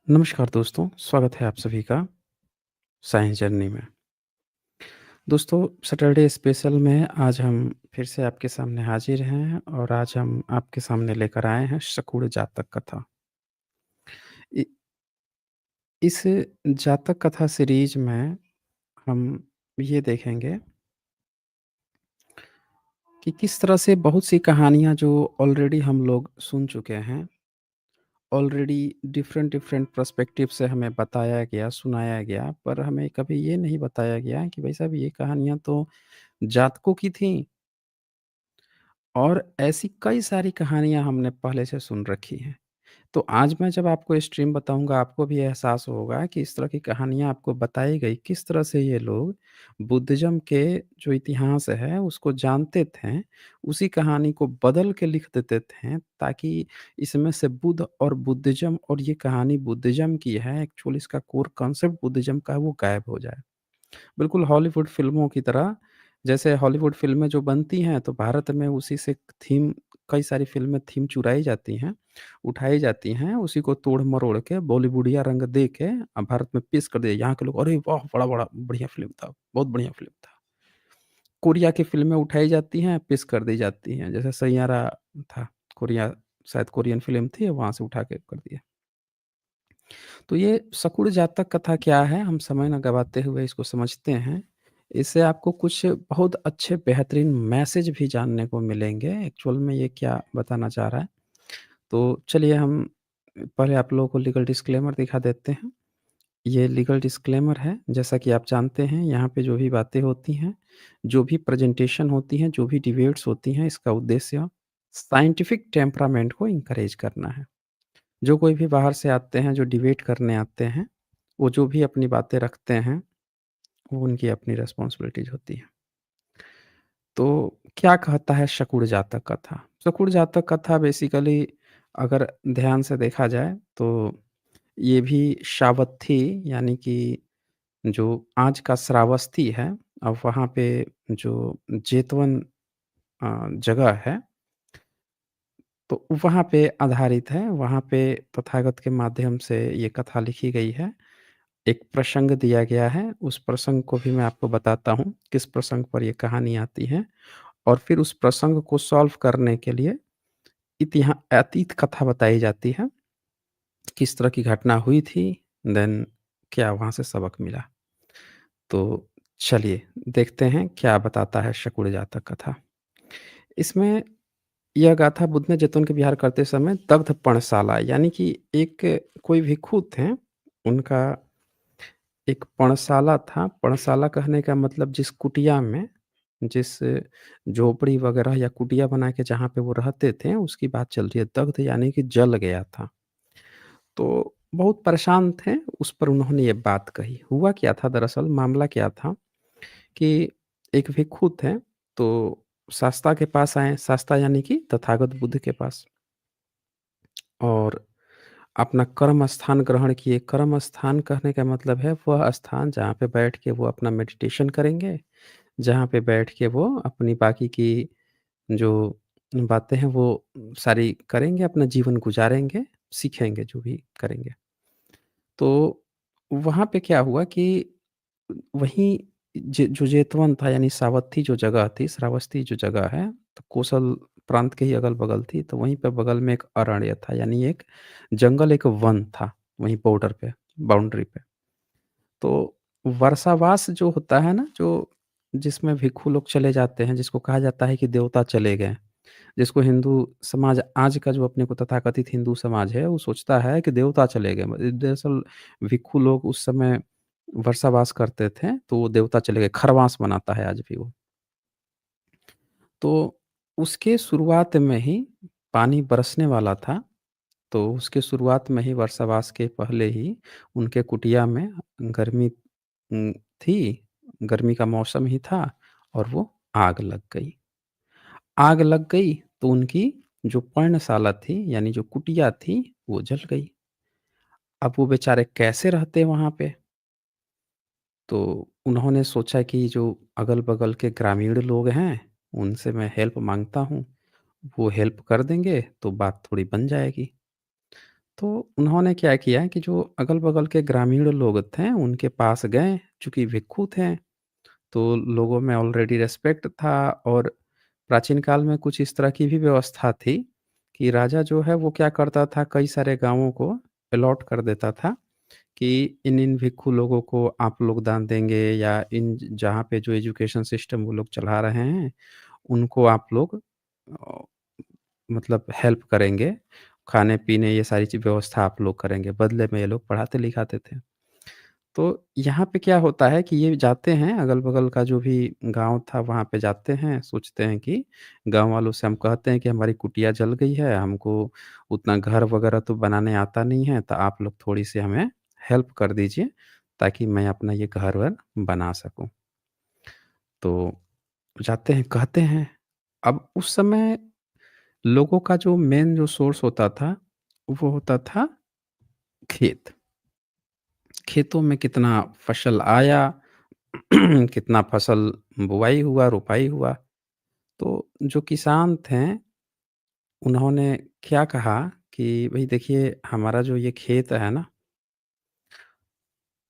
नमस्कार दोस्तों, स्वागत है आप सभी का साइंस जर्नी में। दोस्तों, सैटरडे स्पेशल में आज हम फिर से आपके सामने हाज़िर हैं और आज हम आपके सामने लेकर आए हैं शकुड़ जातक कथा। इ इस जातक कथा सीरीज़ में हम ये देखेंगे कि किस तरह से बहुत सी कहानियाँ जो ऑलरेडी हम लोग सुन चुके हैं, ऑलरेडी डिफरेंट पर्सपेक्टिव से हमें बताया गया, सुनाया गया, पर हमें कभी ये नहीं बताया गया कि भाई साहब ये कहानियाँ तो जातकों की थीं और ऐसी कई सारी कहानियाँ हमने पहले से सुन रखी हैं। तो आज मैं जब आपको स्ट्रीम बताऊँगा, आपको भी एहसास होगा कि इस तरह की कहानियाँ आपको बताई गई, किस तरह से ये लोग बुद्धिज़्म के जो इतिहास है, उसको जानते थे, उसी कहानी को बदल के लिख देते थे, ताकि इसमें से बुद्ध और बुद्धिज़्म और ये कहानी बुद्धिज़्म की है, एक्चुअली इसका कोर कॉन्सेप्ट बुद्धिज़्म का है, वो गायब हो जाए। बिल्कुल हॉलीवुड फ़िल्मों की तरह, जैसे हॉलीवुड फ़िल्में जो बनती हैं, तो भारत में उसी से थीम कई सारी फ़िल्में थीम चुराई जाती हैं, उठाई जाती हैं, उसी को तोड़-मरोड़ के बॉलीवुडिया रंग दे के भारत में पेश कर दिया। यहाँ के लोग, "अरे वाह! बड़ा-बड़ा बढ़िया फ़िल्म था, बहुत बढ़िया फ़िल्म था।" कोरिया की फ़िल्में उठाई जाती हैं, पेश कर दी जाती हैं। जैसे सैयारा था, कोरिया शायद कोरियन फ़िल्म थी, वहाँ से उठा के कर दिया। तो ये शकुड़ जातक कथा क्या है, हम समय ना गँवाते हुए इसको समझते हैं। इससे आपको कुछ बहुत अच्छे बेहतरीन मैसेज भी जानने को मिलेंगे, एक्चुअल में ये क्या बताना चाह रहा है। तो चलिए हम पहले आप लोगों को लीगल डिस्क्लेमर दिखा देते हैं। ये लीगल डिस्क्लेमर है, जैसा कि आप जानते हैं यहाँ पे जो भी बातें होती हैं, जो भी प्रेज़ेंटेशन होती हैं, जो भी डिबेट्स होती हैं, इसका उद्देश्य साइंटिफ़िक टेम्परामेंट को एनकरेज करना है। जो कोई भी बाहर से आते हैं, जो डिबेट करने आते हैं, वो जो भी अपनी बातें रखते हैं, वो उनकी अपनी रिस्पॉन्सिबिलिटीज़ होती है। तो क्या कहता है शकुड़ जातक कथा? शकुड़ जातक कथा बेसिकली अगर ध्यान से देखा जाए, तो ये भी श्रावस्ती यानी कि जो आज का श्रावस्ती है, अब वहाँ पे जो जेतवन जगह है, तो वहाँ पे आधारित है। वहाँ पे तथागत के माध्यम से ये कथा लिखी गई है। एक प्रसंग दिया गया है, उस प्रसंग को भी मैं आपको बताता हूँ, किस प्रसंग पर ये कहानी आती है और फिर उस प्रसंग को सॉल्व करने के लिए अतीत कथा बताई जाती है, किस तरह की घटना हुई थी, देन क्या वहाँ से सबक मिला। तो चलिए देखते हैं क्या बताता है शकुड़ जातक कथा। इसमें यह गाथा बुद्ध ने जैतून के विहार करते समय दग्ध पर्णशाला यानी कि एक कोई भिक्षु थे, उनका एक पर्णशाला था। पर्णशाला कहने का मतलब जिस कुटिया में, जिस झोपड़ी वगैरह या कुटिया बना के जहाँ पे वो रहते थे, उसकी बात चल रही है। दग्ध यानी कि जल गया था। तो बहुत परेशान थे, उस पर उन्होंने ये बात कही। हुआ क्या था दरअसल, मामला क्या था कि एक भिक्षु थे, तो शास्ता के पास आए, शास्ता यानी कि तथागत बुद्ध के पास, और अपना कर्म स्थान ग्रहण किए। कर्म स्थान कहने का मतलब है वह स्थान जहाँ पे बैठ के वो अपना मेडिटेशन करेंगे, जहाँ पे बैठ के वो अपनी बाकी की जो बातें हैं वो सारी करेंगे, अपना जीवन गुज़ारेंगे, सीखेंगे जो भी करेंगे। तो वहाँ पे क्या हुआ कि वहीं जो जेतवन था यानी सावत्थी जो जगह थी, श्रावस्ती जो जगह है, तो कोसल प्रांत के ही अगल-बगल थी, तो वहीं पे बगल में एक अरण्य था, यानी एक जंगल, एक वन था, वहीं बॉर्डर पे, बाउंड्री पे। तो वर्षावास जो होता है ना, जो जिसमें भिक्षु लोग चले जाते हैं, जिसको कहा जाता है कि देवता चले गए, जिसको हिंदू समाज आज का जो अपने को तथाकथित हिंदू समाज है, वो सोचता है कि देवता चले गए। दरअसल भिक्षु लोग उस समय वर्षावास करते थे, तो वो देवता चले गए, खरवास मनाता है आज भी वो। तो उसके शुरुआत में ही पानी बरसने वाला था, तो उसके शुरुआत में ही वर्षावास के पहले ही उनके कुटिया में गर्मी थी, गर्मी का मौसम ही था और वो आग लग गई। आग लग गई तो उनकी जो पर्णशाला थी यानी जो कुटिया थी वो जल गई। अब वो बेचारे कैसे रहते वहाँ पे? तो उन्होंने सोचा कि जो अगल-बगल के ग्रामीण लोग हैं, उनसे मैं हेल्प माँगता हूँ, वो हेल्प कर देंगे तो बात थोड़ी बन जाएगी। तो उन्होंने क्या किया कि जो अगल-बगल के ग्रामीण लोग थे, उनके पास गए, चूँकि भिक्षु थे, तो लोगों में ऑलरेडी रिस्पेक्ट था और प्राचीन काल में कुछ इस तरह की भी व्यवस्था थी कि राजा जो है वो क्या करता था, कई सारे गाँवों को अलॉट कर देता था कि इन-इन भिक्षु लोगों को आप लोग दान देंगे या इन जहाँ पे जो एजुकेशन सिस्टम वो लोग चला रहे हैं, उनको आप लोग अ, मतलब हेल्प करेंगे, खाने-पीने ये सारी चीज़ व्यवस्था आप लोग करेंगे, बदले में ये लोग पढ़ाते-लिखाते थे। तो यहाँ पे क्या होता है कि ये जाते हैं, अगल-बगल का जो भी गाँव था वहाँ पे जाते हैं, सोचते हैं कि गाँव वालों से हम कहते हैं कि हमारी कुटिया जल गई है, हमको उतना घर वगैरह तो बनाने आता नहीं है, तो आप लोग थोड़ी-सी हमें हेल्प कर दीजिए, ताकि मैं अपना ये घर-वर बना सकूँ। तो जाते हैं, कहते हैं। अब उस समय लोगों का जो मेन जो सोर्स होता था, वो होता था खेत। खेतों में कितना फसल आया, कितना फसल बुआई हुआ, रोपाई हुआ। तो जो किसान थे, उन्होंने क्या कहा कि भई देखिए हमारा जो ये खेत है ना,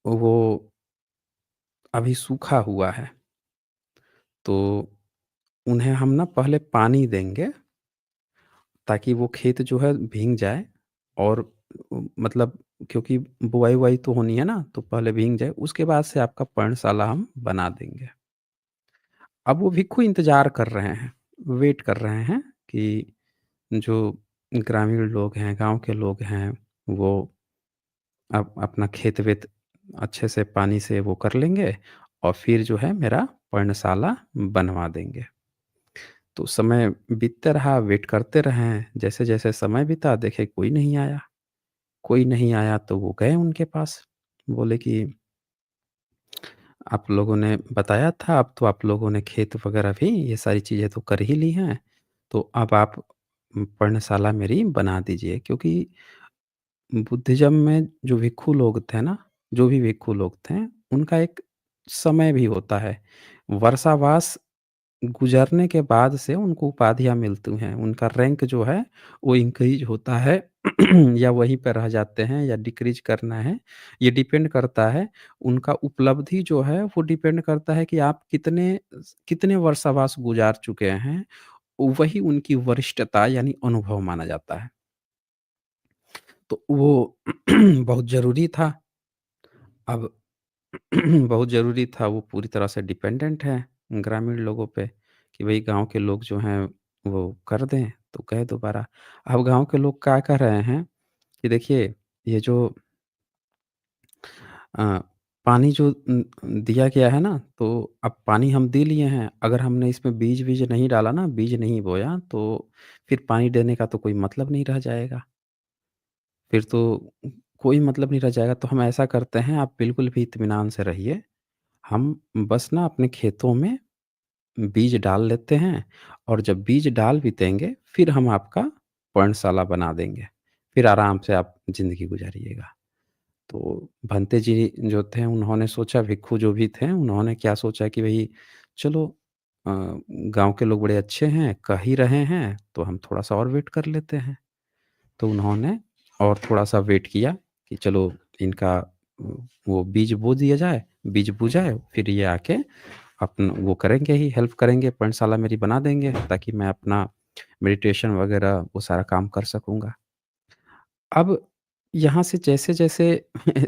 वो अभी सूखा हुआ है, तो उन्हें हम ना पहले पानी देंगे ताकि वो खेत जो है भीग जाए और मतलब क्योंकि बुआई-वुआई तो होनी है ना, तो पहले भीग जाए, उसके बाद से आपका पर्णशाला हम बना देंगे। अब वो भिक्खु इंतज़ार कर रहे हैं, वेट कर रहे हैं कि जो ग्रामीण लोग हैं, गाँव के लोग हैं, वो अपना खेत-वेत अच्छे से पानी से वो कर लेंगे और फिर जो है मेरा पर्णशाला बनवा देंगे। तो समय बीतते रहा, वेट करते रहें, जैसे-जैसे समय बीता देखे कोई नहीं आया। कोई नहीं आया तो वो गए उनके पास, बोले कि आप लोगों ने बताया था, अब तो आप लोगों ने खेत वगैरह भी ये सारी चीज़ें तो कर ही ली हैं, तो अब आप पर्णशाला मेरी बना दीजिए। क्योंकि बुद्धिज़्म में जो भिक्षु लोग थे ना, जो भी भिक्षु लोग थे, उनका एक समय भी होता है। वर्षावास गुज़रने के बाद से उनको उपाधियाँ मिलती हैं। उनका रैंक जो है वो इंक्रीज़ होता है या वहीं पे रह जाते हैं या डिक्रीज़ करना है, ये डिपेंड करता है। उनका उपलब्धि जो है वो डिपेंड करता है कि आप कितने वर्षावास गुज़ार चुके हैं, वही उनकी वरिष्ठता यानी अनुभव माना जाता है। तो वो बहुत ज़रूरी था। अब बहुत ज़रूरी था, वो पूरी तरह से डिपेंडेंट हैं ग्रामीण लोगों पे कि भई गाँव के लोग जो हैं वो कर दें, तो गए दोबारा। अब गाँव के लोग क्या कर रहे हैं कि देखिए ये जो अ, पानी जो दिया गया है ना, तो अब पानी हम दे लिए हैं, अगर हमने इसमें बीज-वीज नहीं डाला ना, बीज नहीं बोया, तो फिर पानी देने का तो कोई मतलब नहीं रह जाएगा। फिर तो कोई मतलब नहीं रह जाएगा, तो हम ऐसा करते हैं, आप बिल्कुल भी इत्मीनान से रहिए। हम बस ना अपने खेतों में बीज डाल लेते हैं और जब बीज डाल भी देंगे, फिर हम आपका पर्णशाला बना देंगे। फिर आराम से आप ज़िंदगी गुज़ारिएगा। तो भंते जी जो थे उन्होंने सोचा, भिक्षु जो भी थे उन्होंने क्या सोचा कि भई चलो गाँव के लोग बड़े अच्छे हैं, कह ही रहे हैं, तो हम थोड़ा-सा और वेट कर लेते हैं। तो उन्होंने और थोड़ा-सा वेट किया कि चलो इनका वो बीज बो दिया जाए, बीज बो जाए, फिर ये आके वो करेंगे ही, हेल्प करेंगे, पर्णशाला मेरी बना देंगे ताकि मैं अपना मेडिटेशन वगैरह वो सारा काम कर सकूँगा। अब यहाँ से जैसे-जैसे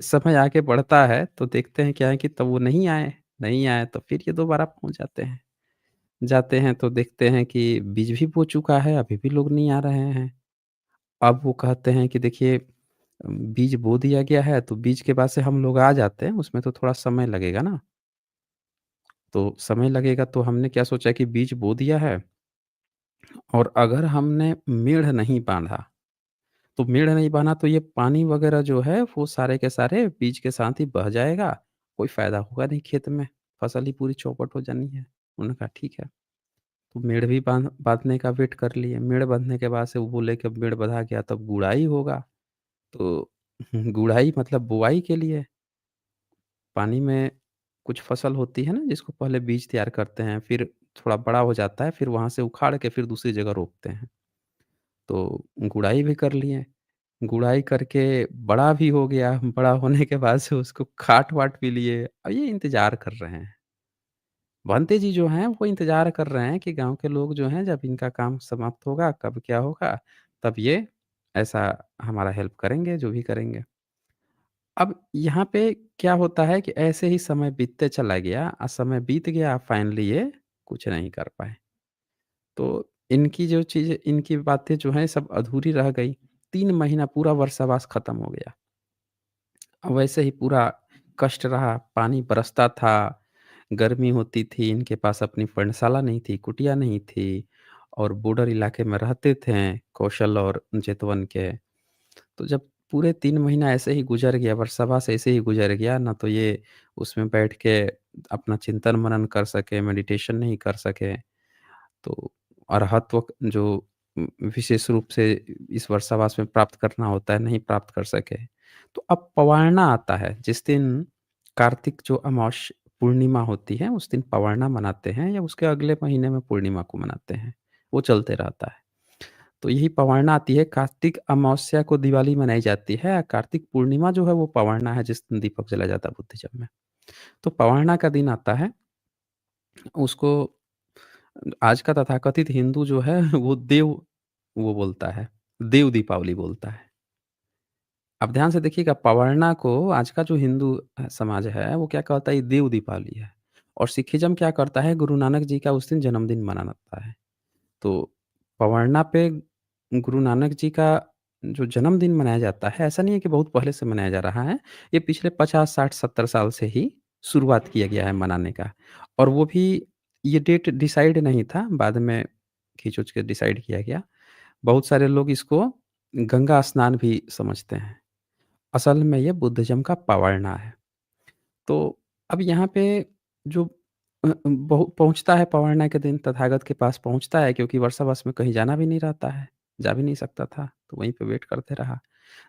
समय आगे बढ़ता है, तो देखते हैं क्या है कि तब वो नहीं आए तो फिर ये दोबारा पहुँच जाते हैं। जाते हैं तो देखते हैं कि बीज भी बो चुका है, अभी भी लोग नहीं आ रहे हैं। अब वो कहते हैं कि देखिए बीज बो दिया गया है, तो बीज के बाद से हम लोग आ जाते हैं, उसमें तो थोड़ा समय लगेगा ना। तो समय लगेगा तो हमने क्या सोचा कि बीज बो दिया है और अगर हमने मेढ़ नहीं बाँधा, तो मेढ़ नहीं बाँधा तो ये पानी वग़ैरह जो है वो सारे के सारे बीज के साथ ही बह जाएगा, कोई फ़ायदा होगा नहीं खेत में, फसल ही पूरी चौपट हो जानी है। उन्होंने कहा ठीक है, तो मेढ़ भी बाँधने का वेट कर लिए, मेढ़ बाँधने के बाद से वो बोले कि अब मेढ़ बँधा गया तब गुड़ाई होगा, तो गुड़ाई मतलब बुआई के लिए पानी में कुछ फसल होती है ना जिसको पहले बीज तैयार करते हैं, फिर थोड़ा बड़ा हो जाता है, फिर वहाँ से उखाड़ के फिर दूसरी जगह रोपते हैं। तो गुड़ाई भी कर लिए। गुड़ाई करके बड़ा भी हो गया, बड़ा होने के बाद से उसको काट-वाट भी लिए और ये इंतज़ार कर रहे हैं। भंते जी जो हैं वो इंतज़ार कर रहे हैं कि गाँव के लोग जो हैं जब इनका काम समाप्त होगा, कब क्या होगा, तब ये ऐसा हमारा हेल्प करेंगे, जो भी करेंगे। अब यहाँ पे क्या होता है कि ऐसे ही समय बीतते चला गया समय बीत गया फाइनली ये कुछ नहीं कर पाए। तो इनकी जो चीज़ें इनकी बातें जो हैं सब अधूरी रह गई। 3 महीना पूरा वर्षावास खत्म हो गया। वैसे ही पूरा कष्ट रहा, पानी बरसता था, गर्मी होती थी, इनके पास अपनी पर्णशाला नहीं थी, कुटिया नहीं थी और बॉर्डर इलाके में रहते थे, कौशल और जेतवन के। तो जब पूरे 3 महीना ऐसे ही गुज़र गया, वर्षावास ऐसे ही गुज़र गया, ना तो ये उसमें बैठ के अपना चिंतन-मनन कर सके, मेडिटेशन नहीं कर सके। तो अरहत्व जो विशेष रूप से इस वर्षावास में प्राप्त करना होता है, नहीं प्राप्त कर सके। तो अब पवारना आता है, जिस दिन कार्तिक जो पूर्णिमा होती है, उस दिन पवारना मनाते हैं या उसके अगले महीने में पूर्णिमा को मनाते हैं। वो चलते रहता है। तो यही पवारना आती है, कार्तिक अमावस्या को दिवाली मनाई जाती है, कार्तिक पूर्णिमा जो है वो पवारना है जिस दिन दीपक जलाया जाता है बुद्धिज़्म में। तो पवारना का दिन आता है, उसको आज का तथाकथित हिंदू जो है वो वो बोलता है, देव दीपावली बोलता है। अब ध्यान से देखिएगा पवरना को आज का जो हिंदू समाज है वो क्या कहता है ये देव दीपावली है और सिखिज़्म क्या करता है गुरु नानक जी का उस दिन जन्मदिन मनाता है। तो पवरना पे गुरु नानक जी का जो जन्मदिन मनाया जाता है, ऐसा नहीं है कि बहुत पहले से मनाया जा रहा है। ये पिछले 50, 60, 70 साल से ही शुरुआत किया गया है मनाने का और वो भी ये डेट डिसाइड नहीं था, बाद में खींच-ओच के डिसाइड किया गया। बहुत सारे लोग इसको गंगा स्नान भी समझते हैं। असल में ये बुद्धिज़्म का पवरना है। तो अब यहाँ पे जो पहुँचता है पवरना के दिन तथागत के पास पहुँचता है क्योंकि वर्षावास में कहीं जाना भी नहीं रहता है, जा भी नहीं सकता था, तो वहीं पे वेट करते रहा।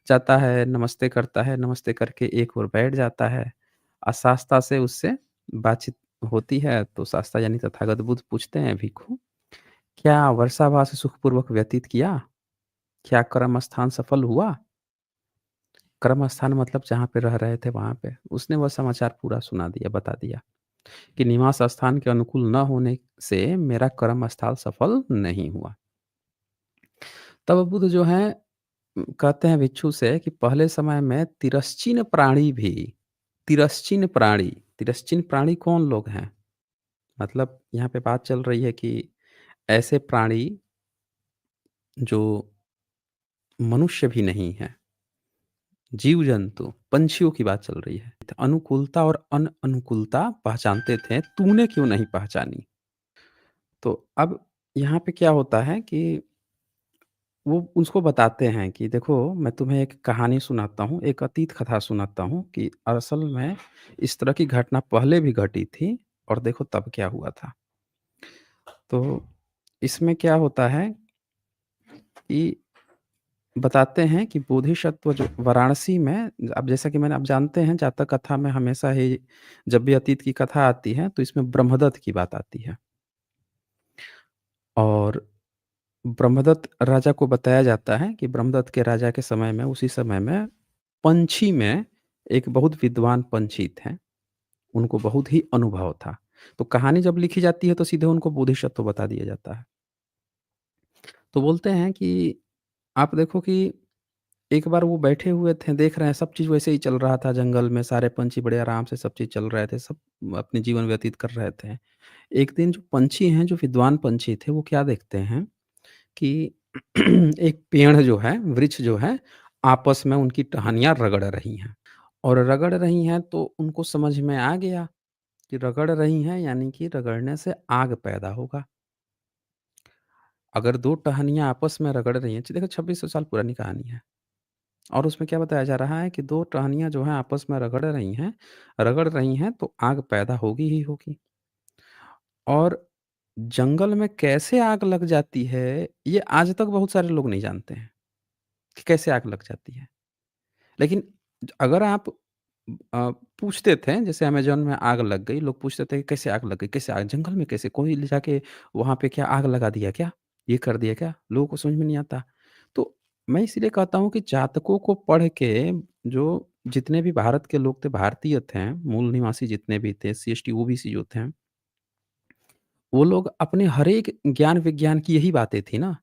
जाता है, नमस्ते करता है, नमस्ते करके एक ओर बैठ जाता है शास्ता से उससे बातचीत होती है, तो शास्ता यानी तथागत बुद्ध पूछते हैं भिक्खु, "क्या वर्षावास सुखपूर्वक व्यतीत किया? क्या कर्म स्थान सफल हुआ?" कर्म स्थान मतलब जहाँ पे रह रहे थे वहाँ पे। उसने वह समाचार पूरा सुना दिया, बता दिया कि निवास स्थान के अनुकूल न होने से मेरा कर्म स्थल सफल नहीं हुआ। तब बुद्ध जो हैं कहते हैं भिक्षु से कि पहले समय में तिरश्चीन प्राणी कौन लोग हैं? मतलब यहाँ पे बात चल रही है कि ऐसे प्राणी जो मनुष्य भी नहीं हैं, जीव-जंतु, पंछियों की बात चल रही है। अनुकूलता और अनअनुकूलता पहचानते थे, तूने क्यों नहीं पहचानी? तो अब यहाँ पे क्या होता है कि वो उसको बताते हैं कि देखो मैं तुम्हें एक कहानी सुनाता हूँ, एक अतीत कथा सुनाता हूँ कि असल में इस तरह की घटना पहले भी घटी थी और देखो तब क्या हुआ था। तो इसमें क्या होता है कि बताते हैं कि बोधिसत्व जो वाराणसी में अब जैसा कि मैंने आप जानते हैं जातक कथा में हमेशा ही जब भी अतीत की कथा आती है तो इसमें ब्रह्मदत्त की बात आती है। और ब्रह्मदत्त राजा को बताया जाता है कि ब्रह्मदत्त के राजा के समय में उसी समय में पंछी में एक बहुत विद्वान पंछी थे। उनको बहुत ही अनुभव था। तो कहानी जब लिखी जाती है तो सीधे उनको बोधिसत्व बता दिया जाता है। तो बोलते हैं कि आप देखो कि एक बार वो बैठे हुए थे, देख रहे हैं सब चीज़ वैसे ही चल रहा था जंगल में, सारे पंछी बड़े आराम से सब चीज़ चल रहे थे, सब अपने जीवन व्यतीत कर रहे थे। एक दिन जो पंछी हैं, जो विद्वान पंछी थे, वो क्या देखते हैं कि एक पेड़ जो है, वृक्ष जो है, आपस में उनकी टहनियाँ रगड़ रही हैं और रगड़ रही हैं तो उनको समझ में आ गया कि रगड़ रही हैं यानी कि रगड़ने से आग पैदा होगा। अगर 2 टहनियाँ आपस में रगड़ रही हैं देखो 2600 साल पुरानी कहानी है और उसमें क्या बताया जा रहा है कि 2 टहनियाँ जो हैं आपस में रगड़ रही हैं तो आग पैदा होगी ही होगी। और जंगल में कैसे आग लग जाती है, ये आज तक बहुत सारे लोग नहीं जानते हैं कि कैसे आग लग जाती है। लेकिन अगर आप पूछते थे जैसे अमेज़न में आग लग गई, लोग पूछते थे कि कैसे आग लग गई? कैसे आग जंगल में कैसे? कोई ले जाके वहाँ पे क्या आग लगा दिया क्या? ये कर दिया क्या? लोगों को समझ में नहीं आता। तो मैं इसलिए कहता हूँ कि जातकों को पढ़ के जो जितने भी भारत के लोग थे, भारतीय थे, मूल निवासी जितने भी थे, एससी, एसटी, ओबीसी जो थे, वो लोग अपने हर एक ज्ञान-विज्ञान की यही बातें थी ना।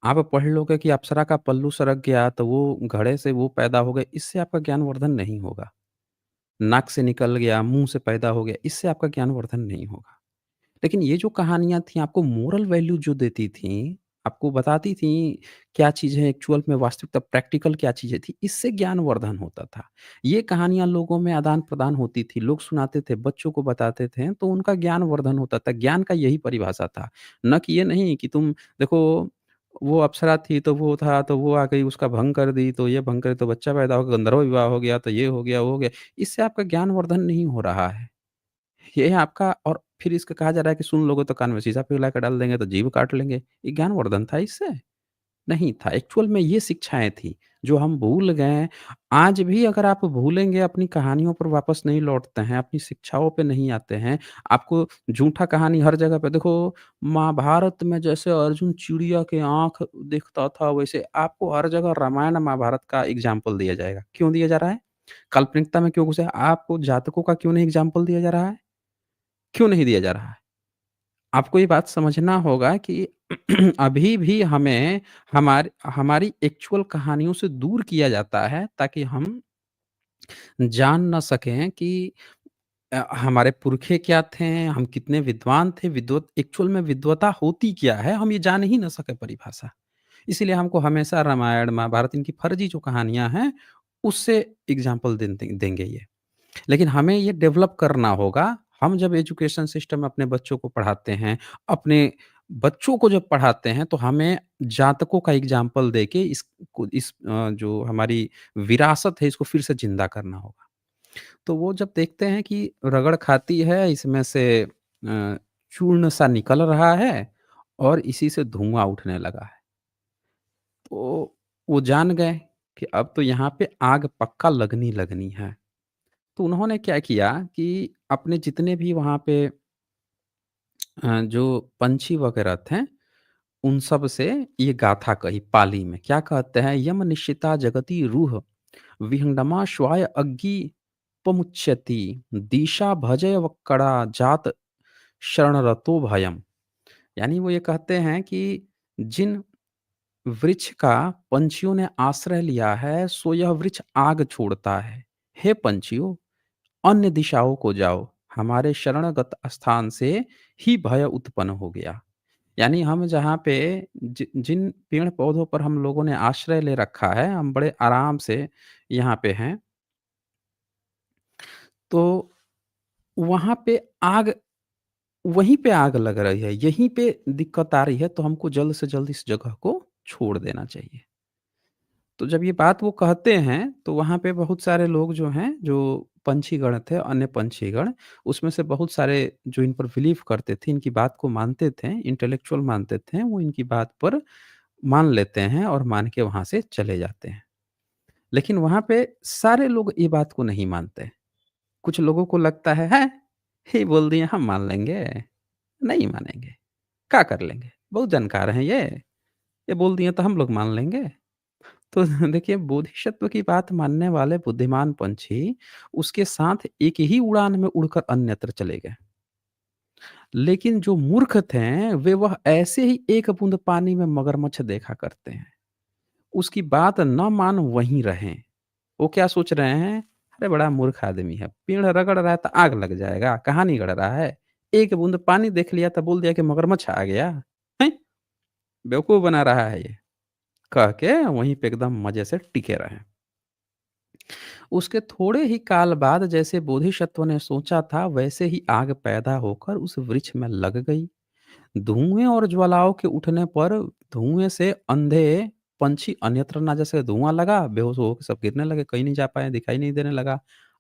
आप पढ़ लोगे कि अप्सरा का पल्लू सरक गया, तो वो घड़े से वो पैदा हो गए, इससे आपका ज्ञानवर्धन नहीं होगा। नाक से निकल गया, मुँह से पैदा हो गया, इससे आपका ज्ञानवर्धन नहीं होगा। लेकिन ये जो कहानियाँ थी आपको मोरल वैल्यू जो देती थीं, आपको बताती थीं क्या चीज़ है एक्चुअल में वास्तविकता प्रैक्टिकल क्या चीज़ें थी, इससे ज्ञानवर्धन होता था। ये कहानियाँ लोगों में आदान-प्रदान होती थी, लोग सुनाते थे, बच्चों को बताते थे, तो उनका ज्ञानवर्धन होता था। ज्ञान का यही परिभाषा था। न कि ये नहीं कि तुम देखो वो अप्सरा थी तो वो था, तो वो आ गई उसका भंग कर दी, तो ये भंग करे तो बच्चा पैदा हो गया, गंधर्व विवाह हो गया, तो ये हो गया, वो हो गया। इससे आपका ज्ञानवर्धन नहीं हो रहा है। ये है आपका और फिर इसका कहा जा रहा है कि सुन लोगे तो कान में शीशा पिघला के डाल देंगे तो जीभ काट लेंगे। ये ज्ञानवर्धन था इससे? नहीं था। एक्चुअल में ये शिक्षाएँ थी, जो हम भूल गए। आज भी अगर आप भूलेंगे अपनी कहानियों पर वापस नहीं लौटते हैं, अपनी शिक्षाओं पे नहीं आते हैं, आपको झूठा कहानी हर जगह पे देखो महाभारत में जैसे अर्जुन चिड़िया के आँख देखता था वैसे आपको हर जगह रामायण महाभारत का एग्ज़ाम्पल दिया जाएगा। क्यों दिया जा रहा है? काल्पनिकता में क्यों घुसे? आपको जातकों का क्यों नहीं एग्ज़ाम्पल दिया जा रहा है? क्यों नहीं दिया जा रहा है? आपको ये बात समझना होगा कि अभी भी हमें हमारी एक्चुअल कहानियों से दूर किया जाता है ताकि हम जान ना सकें कि हमारे पुरखे क्या थे, हम कितने विद्वान थे, विद्वत एक्चुअल में विद्वता होती क्या है, हम ये जान ही ना सके परिभाषा। इसीलिए हमको हमेशा रामायण, महाभारत इनकी फर्जी जो कहानियाँ हैं, उससे एग्ज़ाम्पल देंगे ये। लेकिन हमें ये डेवलप करना होगा। हम जब एजुकेशन सिस्टम में अपने बच्चों को पढ़ाते हैं, अपने बच्चों को जब पढ़ाते हैं, तो हमें जातकों का एग्ज़ाम्पल देके जो हमारी विरासत है, इसको फिर से ज़िंदा करना होगा। तो वो जब देखते हैं कि रगड़ खाती है, इसमें से चूर्ण-सा निकल रहा है और इसी से धुआँ उठने लगा है। तो वो जान गए कि अब तो यहाँ पे आग पक्का लगनी-लगनी है। तो उन्होंने क्या किया कि अपने जितने भी वहाँ पे जो पंछी वगैरह थे, उन सब से ये गाथा कही पाली में। क्या कहते हैं? यम निशिता जगति रूह विहंगमा श्वाय अग्गी पमुच्यति दिशा भजय वक्कड़ा जात शरणरतो भयम। यानी वो ये कहते हैं कि जिन वृक्ष का पंछियों ने आश्रय लिया है, सो यह वृक्ष आग छोड़ता है। हे पंछियों! अन्य दिशाओं को जाओ, हमारे शरणगत स्थान से ही भय उत्पन्न हो गया। यानी हम जहाँ पे जिन पेड़-पौधों पर हम लोगों ने आश्रय ले रखा है, हम बड़े आराम से यहाँ पे हैं, तो वहाँ पे आग वहीं पे आग लग रही है, यहीं पे दिक्कत आ रही है, तो हमको जल्द से जल्द इस जगह को छोड़ देना चाहिए। तो जब ये बात वो कहते हैं, तो वहाँ पे बहुत सारे लोग जो हैं, जो पंछीगण थे, अन्य पंछीगण, उसमें से बहुत सारे जो इन पर बिलीव करते थे, इनकी बात को मानते थे, इंटेलेक्चुअल मानते थे, वो इनकी बात पर मान लेते हैं और मान के वहाँ से चले जाते हैं। लेकिन वहाँ पे सारे लोग ये बात को नहीं मानते। कुछ लोगों को लगता है, "हैं! ये बोल दिए हम मान लेंगे, नहीं मानेंगे, क्या कर लेंगे? बहुत जानकार हैं ये बोल दिए तो हम लोग मान लेंगे।" तो देखिए बोधिसत्व की बात मानने वाले बुद्धिमान पंछी उसके साथ एक ही उड़ान में उड़कर अन्यत्र चले गए। लेकिन जो मूर्ख थे वह ऐसे ही एक बूंद पानी में मगरमच्छ देखा करते हैं। उसकी बात न मान वहीं रहें। वो क्या सोच रहे हैं, अरे बड़ा मूर्ख आदमी है, पेड़ रगड़ रहा है तो आग लग जाएगा, कहाँ नहीं गड़ रहा है। एक बूंद पानी देख लिया तो बोल दिया कि मगरमच्छ आ गया। हैं? बेवकूफ़ बना रहा है ये, कह के वहीं पे एकदम मज़े से टिके रहे। उसके थोड़े ही काल बाद जैसे बोधिसत्व ने सोचा था वैसे ही आग पैदा होकर उस वृक्ष में लग गई। धुएँ और ज्वालाओं के उठने पर धुएँ से अंधे पंछी अन्यत्र ना जैसे धुआँ लगा, बेहोश हो के सब गिरने लगे, कहीं नहीं जा पाए, दिखाई नहीं देने लगा,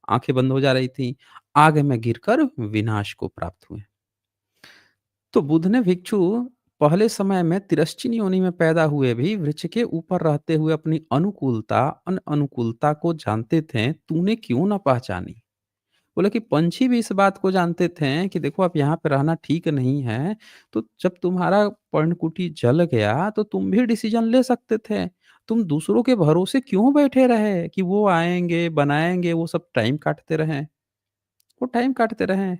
आँखें बंद हो जा रही थी, आग में गिरकर विनाश को प्राप्त हुए। तो बुद्ध ने भिक्षु पहले समय में तिरश्चिन योनि में पैदा हुए भी वृक्ष के ऊपर रहते हुए अपनी अनुकूलता, अनअनुकूलता को जानते थे, तूने क्यों ना पहचानी? बोले कि पंछी भी इस बात को जानते थे कि देखो अब यहाँ पे रहना ठीक नहीं है, तो जब तुम्हारा पर्णकुटी जल गया तो तुम भी डिसीजन ले सकते थे। तुम दूसरों के भरोसे क्यों बैठे रहे कि वो आएँगे, बनाएँगे, वो सब टाइम काटते रहें? वो टाइम काटते रहें।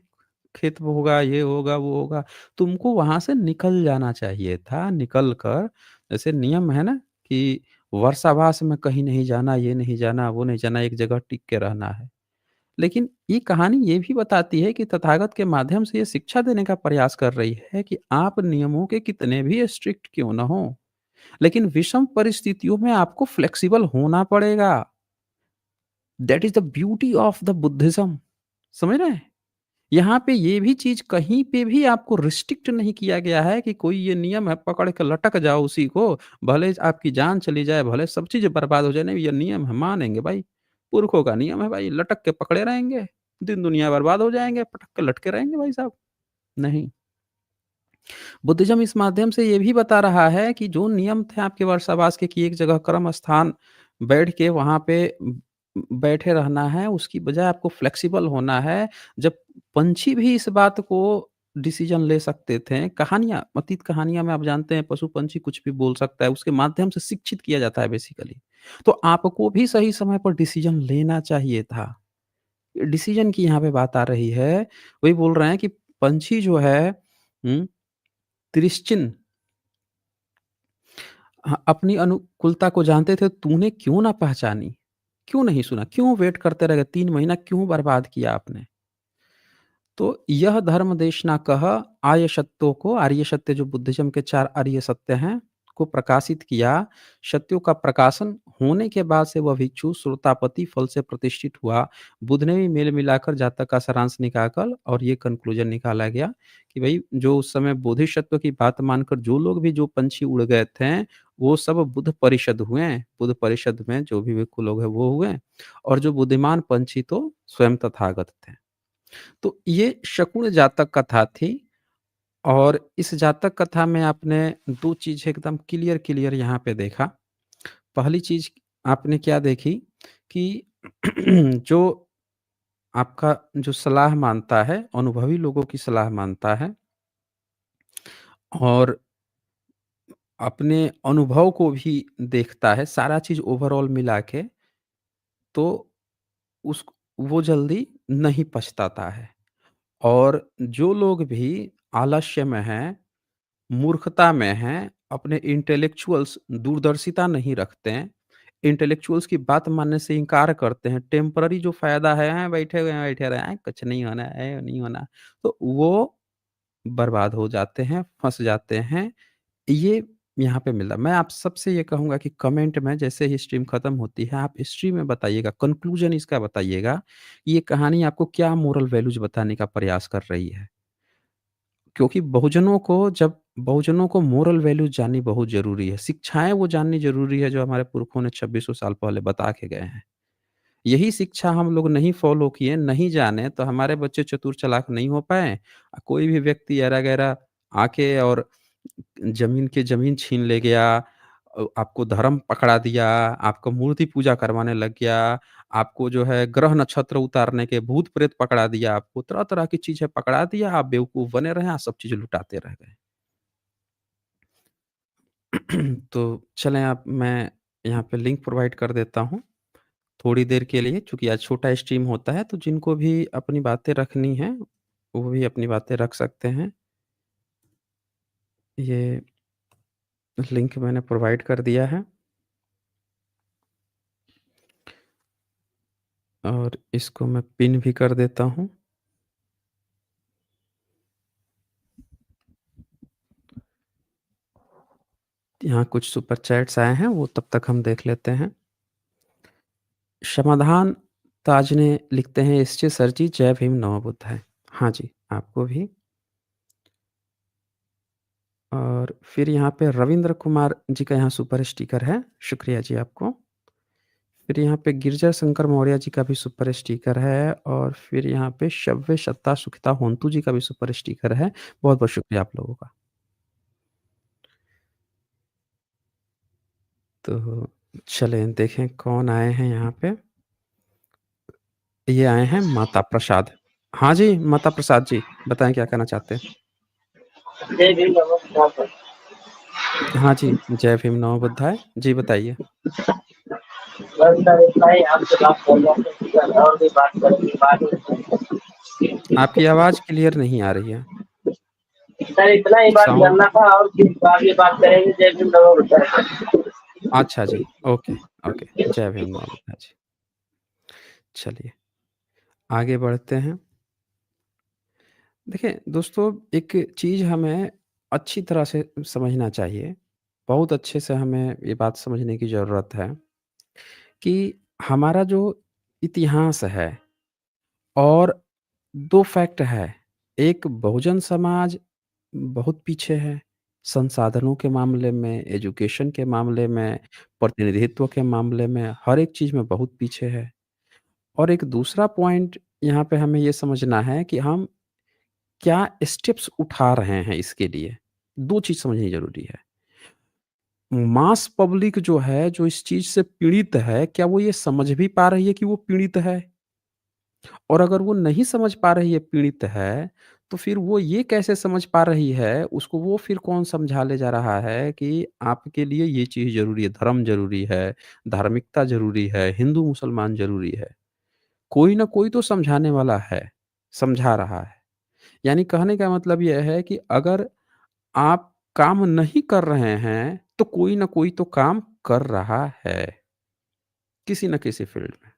खेत में होगा, ये होगा, वो होगा। तुमको वहाँ से निकल जाना चाहिए था, निकल कर जैसे नियम है ना कि वर्षावास में कहीं नहीं जाना, ये नहीं जाना, वो नहीं जाना, एक जगह टिक के रहना है। लेकिन ये कहानी ये भी बताती है कि तथागत के माध्यम से ये शिक्षा देने का प्रयास कर रही है कि आप नियमों के कितने भी स्ट्रिक्ट क्यों ना हों, लेकिन विषम परिस्थितियों में आपको फ्लेक्सिबल होना पड़ेगा। That is the beauty of the Buddhism. समझ रहे हैं? यहाँ पे ये भी चीज़ कहीं पे भी आपको रिस्ट्रिक्ट नहीं किया गया है कि कोई ये नियम है पकड़ के लटक जाओ उसी को, भले आपकी जान चली जाए, भले सब चीज़ बर्बाद हो जाए, नहीं ये नियम है मानेंगे भाई, पुरखों का नियम है भाई, लटक के पकड़े रहेंगे, दिन दुनिया बर्बाद हो जाएँगे, पटक के लटके रहेंगे भाई साहब। नहीं, बुद्धिज़्म इस माध्यम से ये भी बता रहा है कि जो नियम थे आपके वर्षावास के कि एक जगह कर्म स्थान बैठ के वहाँ पे बैठे रहना है, उसकी बजाय आपको फ्लेक्सिबल होना है। जब पंछी भी इस बात को डिसीज़न ले सकते थे, कहानियाँ अतीत कहानियाँ में आप जानते हैं पशु-पंछी कुछ भी बोल सकता है, उसके माध्यम से शिक्षित किया जाता है बेसिकली। तो आपको भी सही समय पर डिसीज़न लेना चाहिए था। डिसीज़न की यहाँ पे बात आ रही है, वही बोल रहे हैं कि पंछी जो है तिरश्चिन अपनी अनुकूलता को जानते थे, तूने क्यों ना पहचानी? क्यों नहीं सुना? क्यों वेट करते रह गए? 3 महीना क्यों बर्बाद किया आपने? तो यह धर्म देश ना कह आर्य सत्यों को आर्य सत्य जो बुद्धिज़्म के 4 आर्य सत्य हैं, को प्रकाशित किया। सत्यों का प्रकाशन होने के बाद से वह भिक्षु श्रोतापति फल से प्रतिष्ठित हुआ। बुद्ध ने भी मेल मिलाकर जातक का सारांश निकाल और ये कन्क्लूज़न निकाला गया कि भई जो उस समय बोधिसत्व की बात मानकर जो लोग भी जो पंछी उड़ गए थे, वो सब बुद्ध परिषद हुए। बुद्ध परिषद में जो भी भिक्षु लोग हैं वो हुए और जो बुद्धिमान पंछी तो स्वयं तथागत थे। तो ये शकुन जातक कथा थी और इस जातक कथा में आपने 2 चीज़ एकदम क्लियर यहाँ पे देखा। पहली चीज़ आपने क्या देखी कि जो आपका जो सलाह मानता है, अनुभवी लोगों की सलाह मानता है और अपने अनुभव को भी देखता है, सारा चीज़ ओवरऑल मिला के, तो उस वो जल्दी नहीं पछताता है। और जो लोग भी आलस्य में हैं, मूर्खता में हैं, अपने इंटेलेक्चुअल्स दूरदर्शिता नहीं रखते हैं, इंटेलेक्चुअल्स की बात मानने से इनकार करते हैं, टेम्पररी जो फ़ायदा है, बैठे हुए हैं, बैठे रहे हैं, कुछ नहीं होना है, नहीं होना, तो वो बर्बाद हो जाते हैं, फँस जाते हैं। ये यहाँ पे मिला। मैं आप सबसे ये कहूँगा कि कमेंट में जैसे ही स्ट्रीम खत्म होती है, आप स्ट्रीम में बताइएगा, कन्क्लूज़न इसका बताइएगा, ये कहानी आपको क्या मोरल वैल्यूज़ बताने का प्रयास कर रही है। क्योंकि बहुजनों को मोरल वैल्यूज़ जाननी बहुत ज़रूरी है। शिक्षाएँ वो जाननी ज़रूरी है जो हमारे पुरखों ने छब्बीसों साल पहले बता के गए हैं। यही शिक्षा हम लोग नहीं फ़ॉलो किए, नहीं जाने तो हमारे बच्चे चतुर चालाक नहीं हो पाए। कोई भी व्यक्ति ऐरा-गैरा आके और ज़मीन छीन ले गया, आपको धर्म पकड़ा दिया, आपको मूर्ति पूजा करवाने लग गया, आपको जो है ग्रह नक्षत्र उतारने के भूत-प्रेत पकड़ा दिया, आपको तरह-तरह की चीज़ें पकड़ा दिया, आप बेवकूफ़ बने रहे, आप सब चीज़ें लुटाते रह गए। तो चलें अब मैं यहाँ पे लिंक प्रोवाइड कर देता हूँ, थोड़ी देर के लिए चूँकि आज छोटा स्ट्रीम होता है, तो जिनको भी अपनी बातें रखनी हैं, वो भी अपनी बातें रख सकते हैं। ये लिंक मैंने प्रोवाइड कर दिया है और इसको मैं पिन भी कर देता हूँ। यहाँ कुछ सुपर चैट्स आए हैं, वो तब तक हम देख लेते हैं। समाधान ताज ने लिखते हैं, एसजे सर जी जय भीम नमो बुद्धाय। हाँ जी, आपको भी। और फिर यहाँ पे रविंद्र कुमार जी का यहाँ सुपर स्टिकर है, शुक्रिया जी आपको। फिर यहाँ पे गिरजा शंकर मौर्य जी का भी सुपर स्टिकर है और फिर यहाँ पे शव्य सत्ता सुखिता होंतु जी का भी सुपर स्टिकर है। बहुत-बहुत शुक्रिया आप लोगों का। तो चलें देखें कौन आए हैं यहाँ पे। ये आए हैं माता प्रसाद। हाँ जी, माता प्रसाद जी, बताएँ क्या कहना चाहते हैं? जय भीम नमस्कार सर। हाँ जी, जय भीम, नमो बुद्धाय। जी, बताइए। बस सर इतना ही आपसे बात कर रहा था सर, और भी बात करनी बात। आपकी आवाज़ क्लियर नहीं आ रही है। सर इतना ही बात साउंड करना था, और किस आगे बात करेंगे, जय भीम नमो बुद्धाय। अच्छा जी, ओके, ओके। जय भीम, नमो बुद्धाय जी। चलिए, आगे बढ़ते हैं। देखिए दोस्तों, एक चीज़ हमें अच्छी तरह से समझना चाहिए। बहुत अच्छे से हमें ये बात समझने की ज़रूरत है कि हमारा जो इतिहास है और 2 फैक्ट है। एक बहुजन समाज बहुत पीछे है, संसाधनों के मामले में, एजुकेशन के मामले में, प्रतिनिधित्व के मामले में, हर एक चीज़ में बहुत पीछे है। और एक दूसरा पॉइंट यहाँ पे हमें ये समझना है कि हम क्या स्टेप्स उठा रहे हैं इसके लिए। 2 चीज़ समझनी ज़रूरी है। मास पब्लिक जो है, जो इस चीज़ से पीड़ित है, क्या वो ये समझ भी पा रही है कि वो पीड़ित है? और अगर वो नहीं समझ पा रही है पीड़ित है, तो फिर वो ये कैसे समझ पा रही है, उसको वो फिर कौन समझा ले जा रहा है कि आपके लिए ये चीज़ ज़रूरी है, धर्म ज़रूरी है, धार्मिकता ज़रूरी है, हिंदू-मुसलमान ज़रूरी है। कोई न कोई तो समझाने वाला है, समझा रहा है। यानी कहने का मतलब ये है कि अगर आप काम नहीं कर रहे हैं, तो कोई न कोई तो काम कर रहा है, किसी न किसी फ़ील्ड में।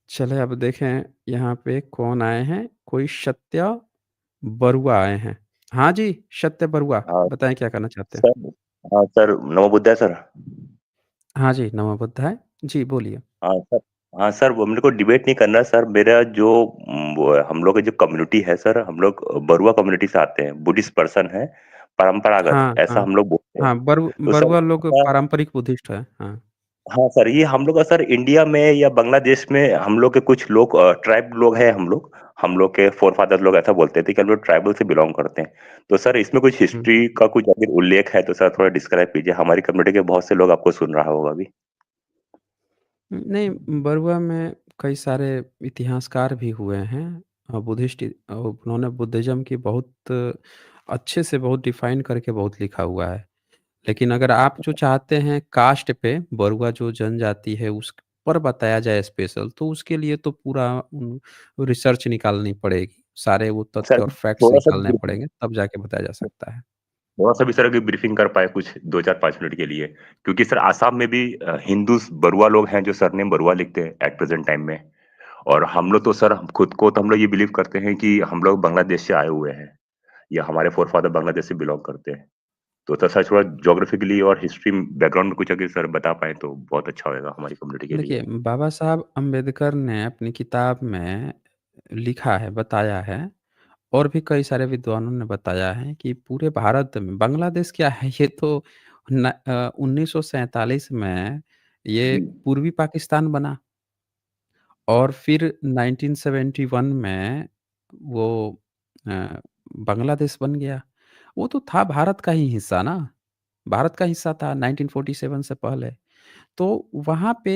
चलिए अब देखें यहाँ पे कौन आए हैं, कोई सत्या बरुआ आए हैं। हाँ जी, सत्य बरुआ, हाँ, बताएँ क्या करना चाहते हैं? सर। हाँ, सर, नमो बुद्धाय सर। हाँ जी, नमो बुद्धाय। जी, बोलिए। हाँ, सर। हाँ, सर, वो मेरे को डिबेट नहीं करना है सर। मेरा जो वो है, हम लोग की जो कम्युनिटी है सर, हम लोग बरुआ कम्युनिटी से आते हैं, बुद्धिस्ट पर्सन है, परंपरागत, हाँ, ऐसा हाँ। हम लोग बोलते हैं। हाँ, तो सर, बरुआ लोग ऐसा पारंपरिक बुद्धिस्ट है। हाँ। हाँ सर, ये हम लोग का सर इंडिया में या बांग्लादेश में हम लोग के कुछ लोग ट्राइब लोग हैं हम लोग के फोरफादर लोग ऐसा बोलते थे कि हम लोग ट्राइबल से बिलोंग करते हैं। तो सर इसमें कुछ हुँ। हिस्ट्री का कुछ अगर उल्लेख है तो सर थोड़ा डिस्क्राइब कीजिए, हमारी कम्युनिटी के बहुत से लोग आपको सुन रहा होगा अभी। नहीं, बरुआ में कई सारे इतिहासकार भी हुए हैं। बुद्धिस्ट उन्होंने बुद्धिज़्म की बहुत अच्छे से बहुत डिफ़ाइन करके बहुत लिखा हुआ है। लेकिन अगर आप जो चाहते हैं कास्ट पे बरुआ जो जनजाति है उस पर बताया जाए स्पेशल तो उसके लिए तो पूरा रिसर्च निकालनी पड़ेगी। सारे वो सर तथ्य और फैक्ट्स थोड़ा सा निकालने पड़ेंगे तब जाके बताया जा सकता है। थोड़ा-सा भी सर अगर ब्रीफिंग कर पाएँ कुछ 2, 4, 5 मिनट के लिए। क्योंकि सर आसाम में भी हिंदूस बरुआ लोग हैं जो सरनेम बरुआ लिखते हैं एट प्रेज़ेंट टाइम में। और हम लोग तो सर खुद को तो हम लोग ये बिलीव करते हैं कि हम लोग बांग्लादेश से आए हुए हैं या हमारे फ़ोरफ़ादर बांग्लादेश से बिलॉन्ग करते हैं। तो सर थोड़ा ज्योग्राफिकली और हिस्ट्री बैकग्राउंड में कुछ अगर सर बता पाएँ तो बहुत अच्छा होएगा हमारी कम्युनिटी के लिए। देखिए, बाबा साहब अम्बेडकर ने अपनी किताब में लिखा है, बताया है और भी कई सारे विद्वानों ने बताया है कि पूरे भारत में बांग्लादेश क्या है ये तो 1947 में ये जी। पूर्वी पाकिस्तान बना और फिर 1971 में वो अ, बांग्लादेश बन गया। वो तो था भारत का ही हिस्सा ना, भारत का हिस्सा था 1947 से पहले। तो वहाँ पे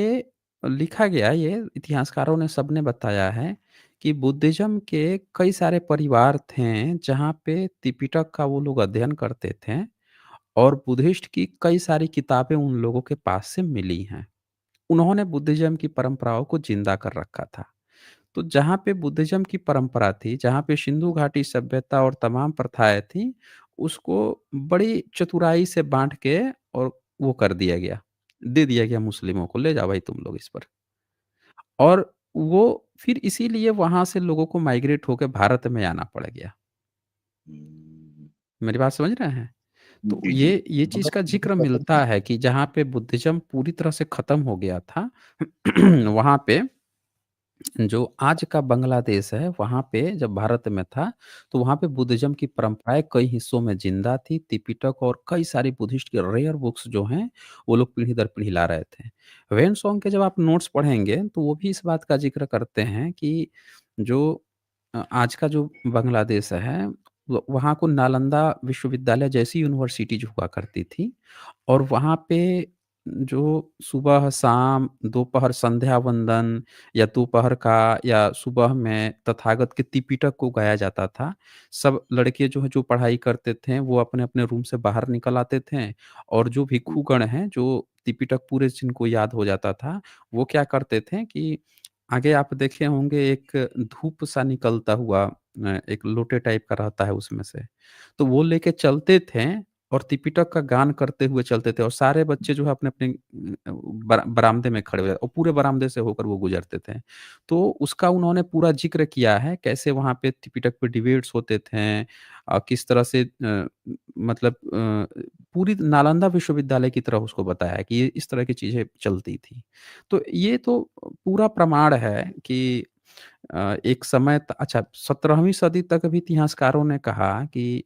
लिखा गया ये इतिहासकारों ने सबने बताया है कि बुद्धिज़्म के कई सारे परिवार थे, जहाँ पे त्रिपिटक का वो लोग अध्ययन करते थे और बुद्धिस्ट की कई सारी किताबें उन लोगों के पास से मिली हैं। उन्होंने बुद्धिज़्म की परंपराओं को ज़िंदा कर रखा था। तो जहाँ पे बुद्धिज़्म की परंपरा थी, जहाँ पे सिंधु घाटी सभ्यता और तमाम प्रथाएँ थीं, उसको बड़ी चतुराई से बाँट के और वो कर दिया गया, दे दिया गया मुस्लिमों को, ले जाओ भाई तुम लोग इस पर। और वो फिर इसीलिए वहाँ से लोगों को माइग्रेट होके भारत में आना पड़ गया। हुँ। मेरी बात समझ रहे हैं? तो जी, जी। ये चीज़ का ज़िक्र मिलता है कि जहाँ पे बुद्धिज़्म पूरी तरह से खत्म हो गया था, वहाँ पे जो आज का बांग्लादेश है, वहाँ पे जब भारत में था, तो वहाँ पे बुद्धिज़्म की परंपराएँ कई हिस्सों में ज़िंदा थी। त्रिपिटक और कई सारी बुद्धिस्ट की रेयर बुक्स जो हैं, वो लोग पीढ़ी दर पीढ़ी ला रहे थे। वेनसोंग के जब आप नोट्स पढ़ेंगे, तो वो भी इस बात का ज़िक्र करते हैं कि जो आज का जो बांग्लादेश है, व वहाँ को नालंदा विश्वविद्यालय जैसी यूनिवर्सिटीज़ हुआ करती थी और वहाँ पे जो सुबह, शाम, दोपहर संध्या वंदन या दोपहर का या सुबह में तथागत के त्रिपिटक को गाया जाता था। सब लड़के जो हैं, जो पढ़ाई करते थे, वो अपने-अपने रूम से बाहर निकल आते थे और जो भिक्षुगण हैं, जो त्रिपिटक पूरे जिनको याद हो जाता था, वो क्या करते थे कि आगे आप देखे होंगे एक धूप सा निकलता हुआ एक लोटे टाइप का रहता है उसमें से। तो वो लेके चलते थे और त्रिपिटक का गान करते हुए चलते थे और सारे बच्चे जो है अपने-अपने बरामदे में खड़े हुए और पूरे बरामदे से होकर वो गुज़रते थे। तो उसका उन्होंने पूरा ज़िक्र किया है, कैसे वहाँ पे त्रिपिटक पे डिबेट्स होते थे किस तरह से मतलब पूरी नालंदा विश्वविद्यालय की तरह उसको बताया है कि ये इस तरह की चीज़ें चलती थी। तो ये तो पूरा प्रमाण है कि एक समय अच्छा 17वीं सदी तक भी इतिहासकारों ने कहा कि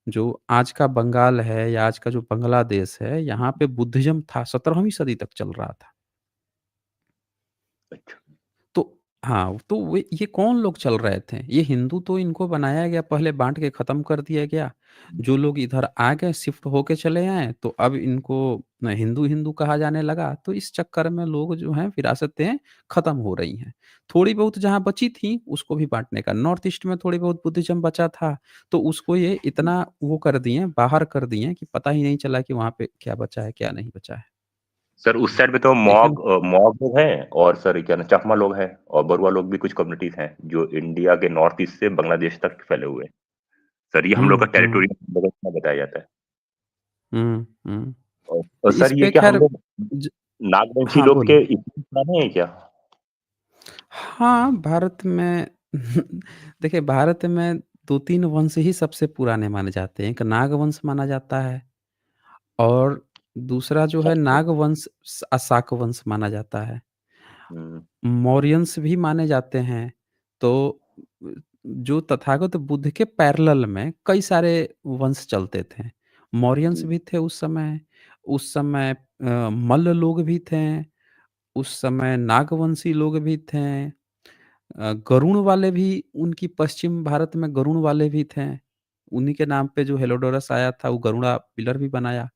जो आज का बंगाल है या आज का जो बांग्लादेश है, यहाँ पे बुद्धिज़्म था 17वीं सदी तक चल रहा था। अच्छा। तो हाँ, तो वे ये कौन लोग चल रहे थे? ये हिंदू तो इनको बनाया गया, पहले बाँट के ख़त्म कर दिया गया। जो लोग इधर आ गए, शिफ्ट होके चले आए, तो अब इनको हिंदू-हिंदू कहा जाने लगा। तो इस चक्कर में लोग जो हैं, विरासतें ख़त्म हो रही हैं। थोड़ी बहुत जहाँ बची थी, उसको भी बाँटने का। नॉर्थ ईस्ट में थोड़ी बहुत बुद्धिज़्म बचा था, तो उसको ये इतना वो कर दिए, बाहर कर दिए कि पता ही नहीं चला कि वहाँ पे क्या बचा है, क्या नहीं बचा है। सर उस साइड में तो लेकिन मॉग लोग हैं और सर क्या ना चकमा लोग हैं और बरुआ लोग भी कुछ कम्युनिटीज़ हैं, जो इंडिया के नॉर्थ ईस्ट से बांग्लादेश तक फैले हुए हैं। सर ये हम लोग का हुँ, हुँ, टेरिटोरियल बताया जाता है। हुँ, हुँ। और इस सर ये पे क्या हम ख़ैर लोग ज नागवंशी हाँ, लोग के बोलिए। इतने पुराने हैं क्या? हाँ, भारत में देखिए भारत में 2-3 वंश ही सबसे पुराने माने जाते हैं। एक नागवंश माना जाता है और दूसरा जो है नागवंश शाक वंश माना जाता है। हुँ, मौर्यंस भी माने जाते हैं। तो अ, जो तथागत बुद्ध के पैरेलल में कई सारे वंश चलते थे। मौर्यंस जी, भी थे उस समय मल्ल लोग भी थे, उस समय नागवंशी लोग भी थे। गरुड़ वाले भी उनकी पश्चिम भारत में गरुड़ वाले भी थे। उन्हीं के नाम पे जो हेलोडोरस आया था, वो गरुड़ा पिलर भी बनाया।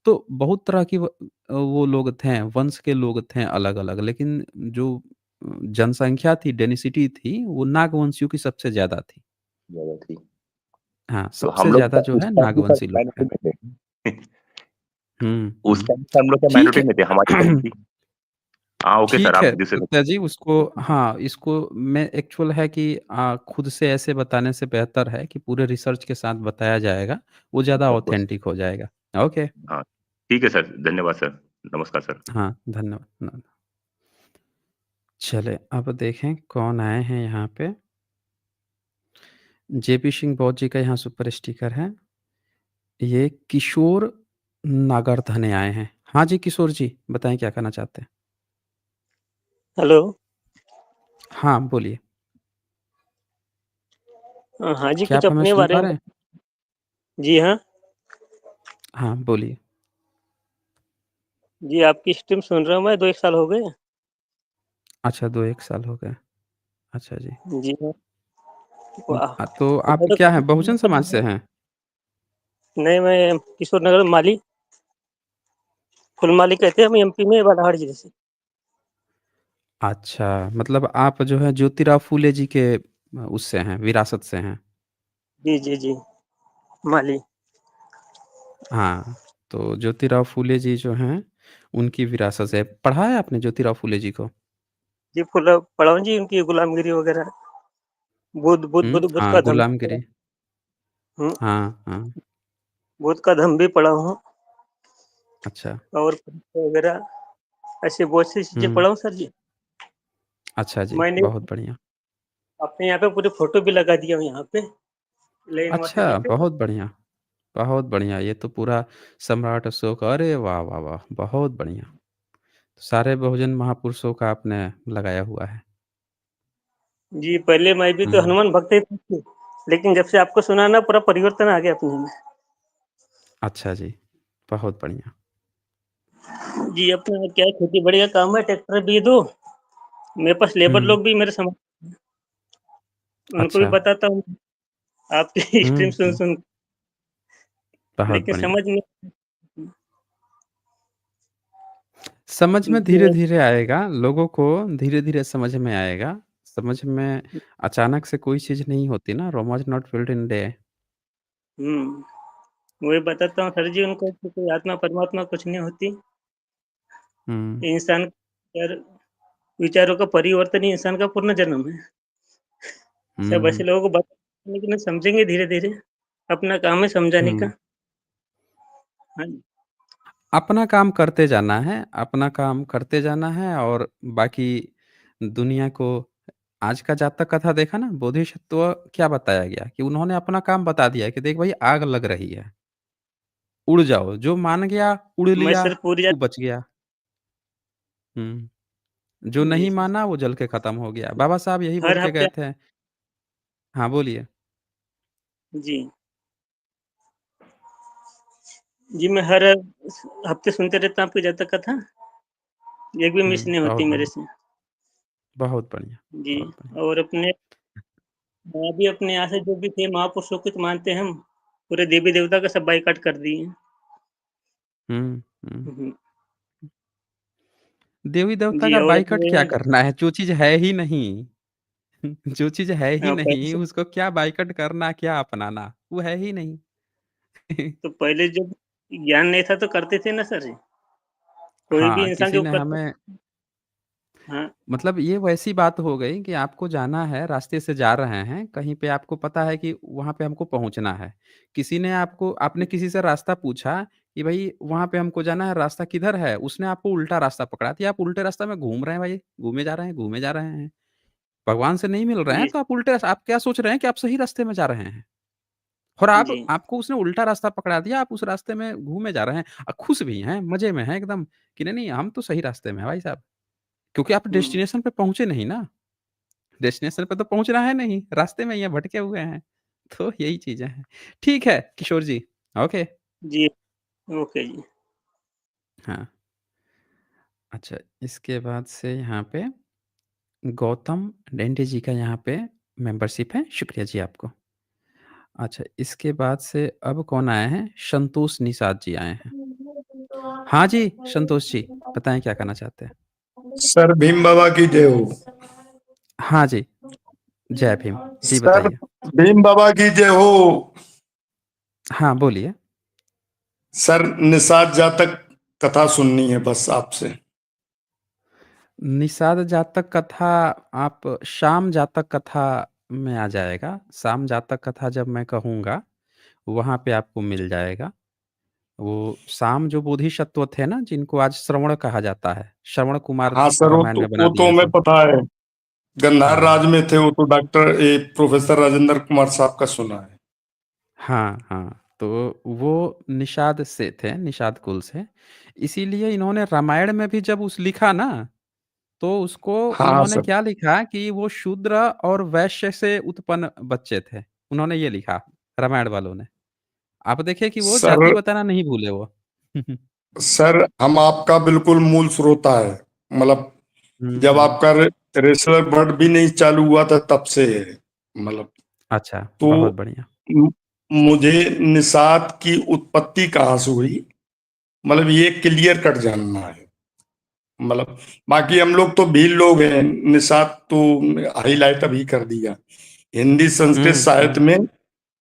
तो बहुत तरह की वो लोग थे, वंश के लोग थे अलग-अलग, लेकिन जो जनसंख्या थी, डेंसिटी थी, वो नागवंशियों की सबसे ज़्यादा थी। ज़्यादा थी। हाँ, तो सबसे हम लोग ज़्यादा जो उस है टाइम भी सर नागवंशी लोग थे। माइनॉरिटी में थे। हुँ, उस हुँ। टाइम पे हम लोग क्या ठीक माइनॉरिटी है। में थे, हमारी कम्युनिटी। हाँ, ओके सर ठीक आप है, दूसरे उत्तरा जी उसको हाँ, इसको मैं एक्चुअल है कि खुद से ऐसे बताने से बेहतर है कि पूरे रिसर्च के साथ बताया जाएगा, वो ज़्यादा ऑफ कोर्स। ऑथेंटिक हो जाएगा। ओके, हाँ, ठीक है सर, धन्यवाद सर। नमस्कार सर। हाँ, धन्यवाद। चलें, अब देखें कौन आए हैं यहाँ पे। जेपी सिंह बौद्ध जी का यहाँ सुपर स्टिकर है। ये किशोर नागरधने आए हैं। हाँ जी, किशोर जी, बताएँ क्या कहना चाहते हैं? हेलो। हाँ, बोलिए। हाँ जी, क्या कुछ आप हमें अपने सुन बारे पा में रहे हैं? जी हाँ। हाँ, बोलिए। जी, आपकी स्ट्रीम सुन रहा हूँ मैं 2-1 साल हो गए। अच्छा 2-1 साल हो गए। अच्छा जी। जी हाँ। वाह! तो तो आप मैं तो क्या काफ़ी हैं, बहुजन समाज से सुना हैं? नहीं, मैं किशोर नगर माली, फुलमाली कहते हैं हम एमपी में बालाहाट जिले से। अच्छा, मतलब आप जो है ज्योतिराव फूले जी के उससे हैं, विरासत से हैं। जी, जी, जी, माली। हाँ, तो ज्योतिराव फूले जी जो हैं, उनकी विरासत से पढ़ा है आपने ज्योतिराव फूले जी को? जी, पढ़ा हूँ जी उनकी गुलामगिरी वगैरह, बुद्ध हाँ, का धम्म पढ़ा गुलामगिरी। हूँ, हाँ, हाँ। बुद्ध का धम्म भी पढ़ा हूँ अच्छा। और वगैरह ऐसी बहुत सी चीज़ें हुँ। पढ़ा हूँ सर जी। अच्छा जी, मैंने बहुत बढ़िया। अपने यहाँ पे पूरी फ़ोटो भी लगा दिया हूँ यहाँ पे, ले यूनिवर्सिटी अच्छा, पे। बहुत बढ़िया, बहुत बढ़िया। ये तो पूरा सम्राट अशोक अरे वाह, वाह, वाह! बहुत बढ़िया। सारे बहुजन महापुरुषों का आपने लगाया हुआ है। जी, पहले मैं भी तो हुँ। हनुमान भक्त ही था, लेकिन जब से आपको सुना ना पूरा परिवर्तन आ गया अपने में। अच्छा जी, बहुत बढ़िया। जी, अपना क्या है खेती-बाड़ी का काम है, ट्रैक्टर भी 2 मेरे पास लेबर हुँ, लोग भी मेरे समझ उनको भी अच्छा। बताता हूँ आपकी स्ट्रीम हुँ, हुँ, सुन बहुत लेकिन बढ़िया। समझ में समझ में जो धीरे-धीरे आएगा, लोगों को धीरे-धीरे समझ में आएगा। समझ में अचानक से कोई चीज़ नहीं होती ना, Rome was not built in day. हुँ, वही बताता हूँ सर जी उनको कि कोई आत्मा परमात्मा कुछ नहीं होती। हुँ, इंसान पर विचारों का परिवर्तन ही इंसान का पूर्ण जन्म है। सब हुँ, ऐसे लोगों को लेकिन समझेंगे धीरे-धीरे, अपना काम है समझाने हुँ। का। हाँ जी, अपना काम करते जाना है, अपना काम करते जाना है और बाकी दुनिया को आज का जातक कथा देखा ना, बोधिसत्व क्या बताया गया कि उन्होंने अपना काम बता दिया कि देख भाई आग लग रही है, उड़ जाओ, जो मान गया उड़ मैं लिया, सर पूरी वो बच गया। हुँ, जो जी नहीं सर, माना वो जल के खत्म हो गया। बाबा साहब यही बोल हर के हफ्ते गए थे। हाँ, बोलिए। जी, जी मैं हर हफ्ते सुनते रहता हूँ आपकी जातक कथा, एक भी मिस हुँ, नहीं होती बहुत मेरे बढ़िया, से। बहुत बढ़िया, जी, बहुत बढ़िया। और अपने मैं भी अपने यहाँ से जो भी थे महापुरुषों को तो मानते हैं हम, पूरे देवी-देवता का सब बाइकआउट कर दिए हैं। हुँ, हुँ। हुँ, हुँ। देवी-देवता जी का और बाइकआउट क्या अपने करना है? जो चीज़ है ही नहीं, जो चीज़ है ही पहले नहीं, से उसको क्या बाइकआउट करना, क्या अपनाना? वो है ही नहीं। तो पहले जब ज्ञान नहीं था तो करते थे ना सर। कोई भी हाँ, इंसान किसी जो ने करता हमें हाँ, मतलब ये वैसी बात हो गई कि आपको जाना है, रास्ते से जा रहे हैं, कहीं पे आपको पता है कि वहाँ पे हमको पहुँचना है। किसी ने आपको आपने किसी से रास्ता पूछा कि भई वहाँ पे हमको जाना है, रास्ता किधर है? उसने आपको उल्टा रास्ता पकड़ा दिया, आप उल्टे रास्ते में घूम रहे हैं भाई, घूमे जा रहे हैं, घूमे जा रहे हैं। भगवान से नहीं मिल रहे हैं जी, तो आप उल्टे आप क्या सोच रहे हैं कि आप सही रास्ते में जा रहे हैं और आप जी, आपको उसने उल्टा रास्ता पकड़ा दिया, आप उस रास्ते में घूमे जा रहे हैं खुश भी हैं, मज़े में हैं एकदम कि नहीं, नहीं हम तो सही रास्ते में हैं भाई साहब। क्योंकि आप हुँ, डेस्टिनेशन पे पहुँचे नहीं ना, डेस्टिनेशन पे तो पहुँचना है नहीं, रास्ते में ही हैं, भटके हुए हैं। तो यही चीज़ें हैं। ठीक है, किशोर जी, ओके। जी, ओके जी। हाँ, अच्छा इसके बाद से यहाँ पे गौतम डेंडे जी का यहाँ पे मेंबरशिप है, शुक्रिया जी आपको। अच्छा, इसके बाद से अब कौन आए हैं? संतोष निषाद जी आए हैं। हाँ जी, संतोष जी, बताएँ क्या कहना चाहते हैं? सर भीम बाबा की जय हो। हाँ जी, जय भीम। जी, सर बताइए। भीम बाबा की जय हो। हाँ, बोलिए। सर निषाद जातक कथा सुननी है बस आपसे। निषाद जातक कथा आप शाम जातक कथा में आ जाएगा। शाम जातक कथा जब मैं कहूँगा, वहाँ पे आपको मिल जाएगा। वो शाम जो बोधिसत्व थे ना, जिनको आज श्रवण कहा जाता है, श्रवण कुमार हाँ सर रामायण में बना वो दिया तो है हमें सो। पता है। गंधार हाँ। राज में थे वो तो डॉक्टर प्रोफेसर राजेंद्र कुमार साहब का सुना है। हाँ, हाँ। तो वो निषाद से थे, निषाद कुल से। इसीलिए इन्होंने रामायण में भी जब उस लिखा ना, तो उसको हाँ इन्होंने सर। क्या लिखा कि वो शूद्र और वैश्य से उत्पन्न बच्चे थे। उन्होंने ये लिखा, रामायण वालों ने। आप देखिए कि वो सर जाति बताना नहीं भूले वो। सर हम आपका बिल्कुल मूल श्रोता है। मतलब हुँ, जब हुँ। आपका रेसलर वर्ड भी नहीं चालू हुआ था तब से है। मतलब अच्छा, तो बहुत बढ़िया। म- मुझे निषाद की उत्पत्ति कहाँ से हुई, मतलब ये क्लियर कट जानना है। मतलब बाकी हम लोग तो भील लोग हैं, निषाद तो हाईलाइट अभी कर दिया। हिंदी संस्कृत हुँ, साहित्य हुँ, में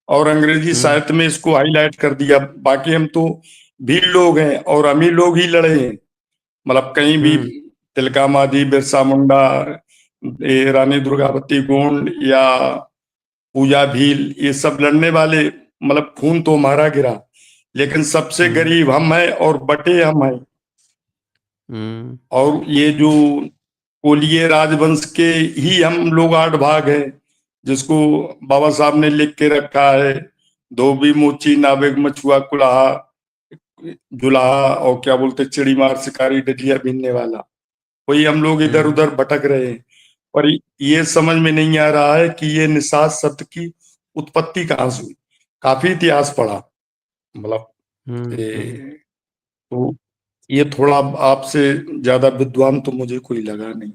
और अंग्रेजी हुँ, साहित्य में इसको हाईलाइट कर दिया। बाकी हम तो भील लोग हैं और हम ही लोग ही लड़े हैं। मतलब कहीं भी हुँ, तिलका मांझी, बिरसा मुंडा, ये रानी दुर्गावती गोंड या पूजा भील, ये सब लड़ने वाले, मतलब खून तो हमारा गिरा, लेकिन सबसे हुँ, गरीब हम हैं और बटे हम हैं। हुँ, और ये जो कोलिये राजवंश के ही हम लोग 8 भाग हैं, जिसको बाबा साहब ने लिख के रखा है। धोबी मोची नाबिक मछुआ कुल्हा जुलाहा और क्या बोलते चिड़ीमार शिकारी डलिया बीनने वाला, वही हम लोग इधर हुँ, उधर भटक रहे हैं। और ये समझ में नहीं आ रहा है कि ये निषाद शब्द की उत्पत्ति कहाँ से हुई। काफी इतिहास पढ़ा, मतलब हुँ, हुँ। ये तो ये थोड़ा आपसे ज्यादा विद्वान तो मुझे कोई लगा नहीं,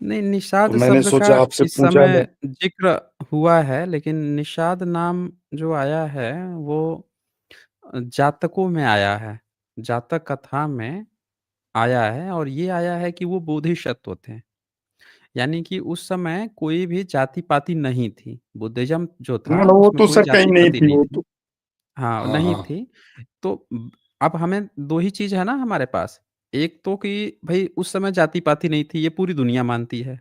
नहीं, तो निषाद मैंने शब्द का सोचा आपसे इस पूछा समय जाए। ज़िक्र हुआ है, लेकिन निषाद नाम जो आया है, वो जातकों में आया है। जातक कथा में आया है और ये आया है कि वो बोधिसत्व थे। यानी कि उस समय कोई भी जाति-पाति नहीं थी। बुद्धिज़्म जो था वो उसमें तो कोई सर कहीं नहीं जाति-पाति थी, नहीं वो थी। तो। हाँ, हाँ नहीं हाँ थी। तो अब हमें 2 ही चीज़ है ना हमारे पास। एक तो कि भई उस समय जाति-पाति नहीं थी, ये पूरी दुनिया मानती है।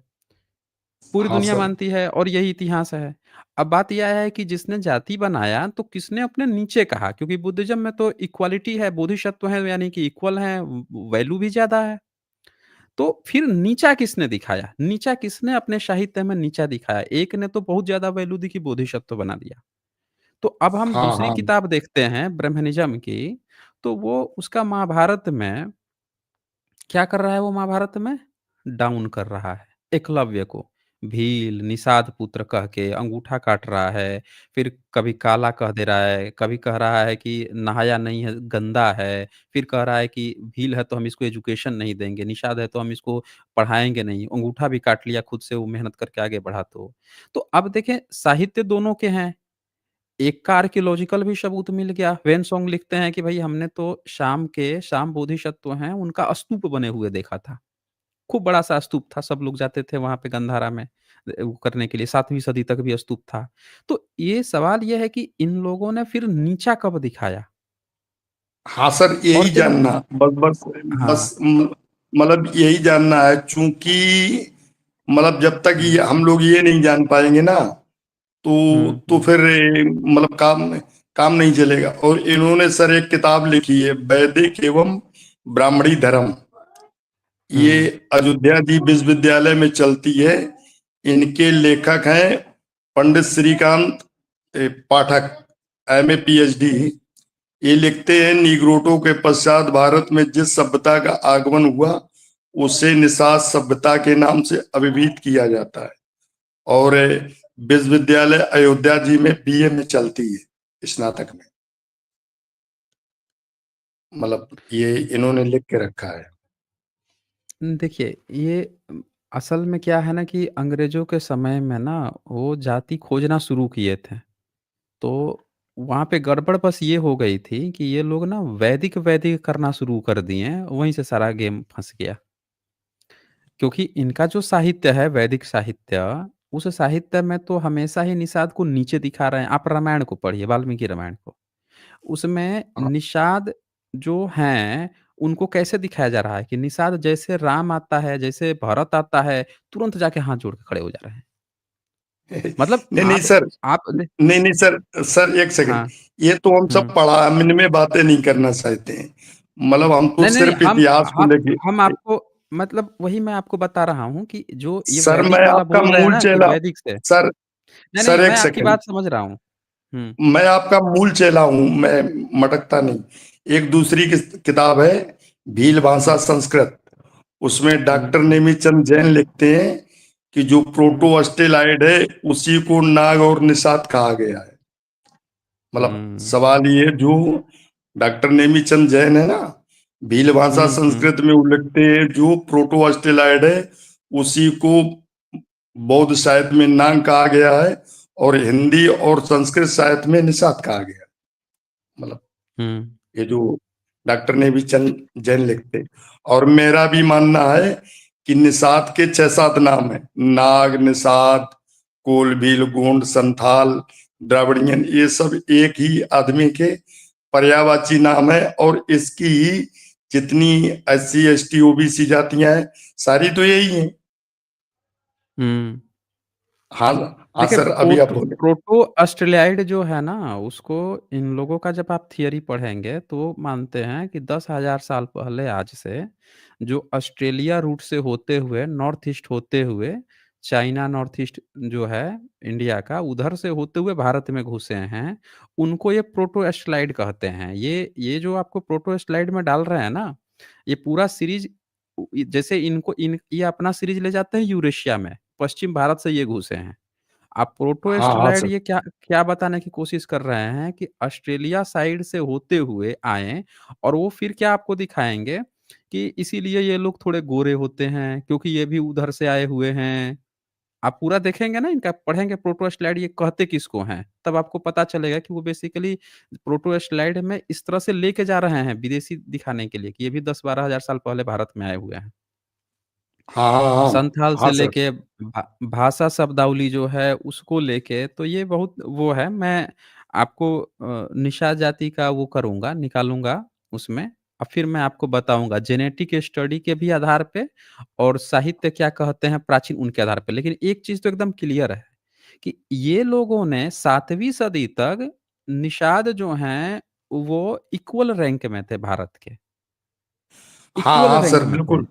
पूरी हाँ दुनिया सर। मानती है और यही इतिहास है। अब बात ये है कि जिसने जाति बनाया तो किसने अपने नीचे कहा क्योंकि बुद्धिज़्म में तो इक्वालिटी है, बोधिसत्व है यानी कि इक्वल हैं, वैल्यू भी ज़्यादा है। तो फिर नीचा किसने दिखाया? नीचा किसने अपने साहित्य में नीचा दिखाया? एक ने तो बहुत ज़्यादा वैल्यू दी कि बोधिसत्व बना दिया। तो अब हम हाँ दूसरी हाँ किताब देखते हैं ब्रह्मनिज़्म की, तो वो उसका महाभारत में क्या कर रहा है वो महाभारत में? डाउन कर रहा है एकलव्य को। भील, निषाद पुत्र कह के अंगूठा काट रहा है, फिर कभी काला कह दे रहा है, कभी कह रहा है कि नहाया नहीं है, गंदा है, फिर कह रहा है कि भील है तो हम इसको एजुकेशन नहीं देंगे, निषाद है तो हम इसको पढ़ाएँगे नहीं, अंगूठा भी काट लिया खुद से वो मेहनत करके आगे बढ़ा तो। तो अब देखें साहित्य दोनों के हैं। एक का आर्कियोलॉजिकल भी सबूत मिल गया। वेन सॉन्ग लिखते हैं कि भई हमने तो शाम बोधिसत्व हैं, उनका स्तूप बने हुए देखा था। खूब बड़ा-सा स्तूप था, सब लोग जाते थे वहाँ पे गंधारा में वो करने के लिए, 7वीं सदी तक भी स्तूप था। तो ये सवाल ये है कि इन लोगों ने फिर नीचा कब दिखाया? हाँ सर, और यही देखिए जानना, बस बस हाँ। बस मतलब यही जानना है, चूंकि मतलब जब तक हुँ, ये हम लोग ये नहीं जान पाएंगे ना, हुँ, तो हुँ, फिर मतलब काम काम नहीं चलेगा। और इन्होंने सर एक किताब लिखी है, वैदिक एवं ब्राह्मणी धर्म। ये हुँ, अयोध्या जी विश्वविद्यालय में चलती है। इनके लेखक हैं पंडित श्रीकांत पाठक, एमए पीएचडी। ये लिखते हैं, निग्रोटो के पश्चात भारत में जिस सभ्यता का आगमन हुआ उसे निषाद सभ्यता के नाम से अभिहित किया जाता है। और विश्वविद्यालय अयोध्या जी में बीए में चलती है, स्नातक में। मतलब ये इन्होंने लिख के रखा है। देखिए ये असल में क्या है ना कि अंग्रेज़ों के समय में ना वो जाति खोजना शुरू किए थे। तो वहाँ पे गड़बड़ बस ये हो गई थी कि ये लोग ना वैदिक करना शुरू कर दिए, वहीं से सारा गेम फँस गया। क्योंकि इनका जो साहित्य है वैदिक साहित्य, उस साहित्य में तो हमेशा ही निषाद को नीचे दिखा रहे हैं। आप रामायण को पढ़िए, वाल्मीकि रामायण को। उसमें हाँ निषाद जो हैं, उनको कैसे दिखाया जा रहा है कि निषाद जैसे राम आता है, जैसे भरत आता है, तुरंत जाके हाथ जोड़ के खड़े हो जा रहे हैं। मतलब नहीं नहीं सर, आप दे नहीं नहीं सर, सर एक सेकंड। हाँ, ये तो हम सब हुँ। पढ़ा, हम इनमें बातें नहीं करना चाहते हैं। मतलब हम तो नहीं, नहीं, नहीं, सिर्फ इतिहास को हम लेके। हम आपको मतलब वही मैं आपको बता रहा हूँ कि जो ये सर मैं वैदिक वाला आपका बोल रहे हैं मूल ना कि चेला, वैदिक से सर नहीं, नहीं, सर मैं एक आपकी सेकंड, बात समझ रहा हूँ। हुँ, मैं आपका मूल चेला हूं, मैं मटकता नहीं। एक दूसरी किताब है, भील भाषा हुँ, संस्कृत। उसमें हुँ, डॉक्टर हुँ, नेमीचंद जैन लिखते हैं कि जो हुँ, प्रोटो ऑस्ट्रेलाइड है उसी को नाग और निषाद कहा गया है। मतलब हुँ, सवाल ये, जो डॉक्टर नेमीचंद जैन है ना, भील भाषा हुँ, हुँ, संस्कृत में वो लिखते हैं जो प्रोटो ऑस्ट्रेलाइड है उसी को बौद्ध साहित्य में नाग कहा गया है, और हिंदी और संस्कृत साहित्य में निषाद कहा गया है। मतलब हुँ, ये जो डॉक्टर ने भी चंद जैन लिखते। और मेरा भी मानना है कि निषाद के 6-7 नाम है, नाग, निषाद, कोल, भील, गोंड, संथाल, द्राविड़ियन, ये सब एक ही आदमी के पर्यायवाची नाम है। और इसकी ही जितनी SC ST OBC जातियां हैं, सारी तो यही हैं। हुँ। हाँ हाँ देखिए सर, अभी आप बोले। प्रोटो ऑस्ट्रेलियाइड जो है ना, उसको इन लोगों का जब आप थियरी पढ़ेंगे, तो मानते हैं कि 10,000 साल पहले आज से, जो ऑस्ट्रेलिया रूट से होते हुए, नॉर्थ ईस्ट होते हुए, चाइना नॉर्थ ईस्ट जो है इंडिया का, उधर से होते हुए भारत में घुसे हैं, उनको ये प्रोटो ऑस्ट्रेलाइड कहते हैं। ये जो आपको प्रोटो ऑस्ट्रेलाइड में डाल रहे हैं ना, ये पूरा सीरीज़ जैसे इनको ये अपना सीरीज़ ले जाते हैं यूरेशिया में, पश्चिम भारत से ये घुसे हैं। आप प्रोटो हाँ हाँ एस्ट्रोलाइड सर। ये क्या क्या बताने की कोशिश कर रहे हैं कि ऑस्ट्रेलिया साइड से होते हुए आए और वो फिर क्या आपको दिखाएँगे कि इसीलिए ये लोग थोड़े गोरे होते हैं क्योंकि ये भी उधर से आए हुए हैं। आप पूरा देखेंगे ना इनका, पढ़ेंगे प्रोटोस्लाइड ये कहते किसको हैं, तब आपको पता चलेगा कि वो बेसिकली प्रोटोस्लाइड में इस तरह से लेके जा रहे हैं विदेशी दिखाने के लिए कि ये भी 10-12 हज़ार साल पहले भारत में आए हुए हैं। हाँ हाँ हाँ संथाल हाँ से सर। लेके भाषा शब्दावली जो है उसको लेके तो ये बहुत वो है। मैं आपको निषाद जाति का वो करूँगा, निकालूँगा उसमें और फिर मैं आपको बताऊँगा जेनेटिक स्टडी के भी आधार पे और साहित्य क्या कहते हैं प्राचीन उनके आधार पे। लेकिन एक चीज़ तो एकदम क्लियर है कि ये लोगों ने 7वीं सदी तक निषाद जो हैं वो इक्वल रैंक में थे भारत के, हाँ इक्वल हाँ रैंक सर में थे। बिल्कुल।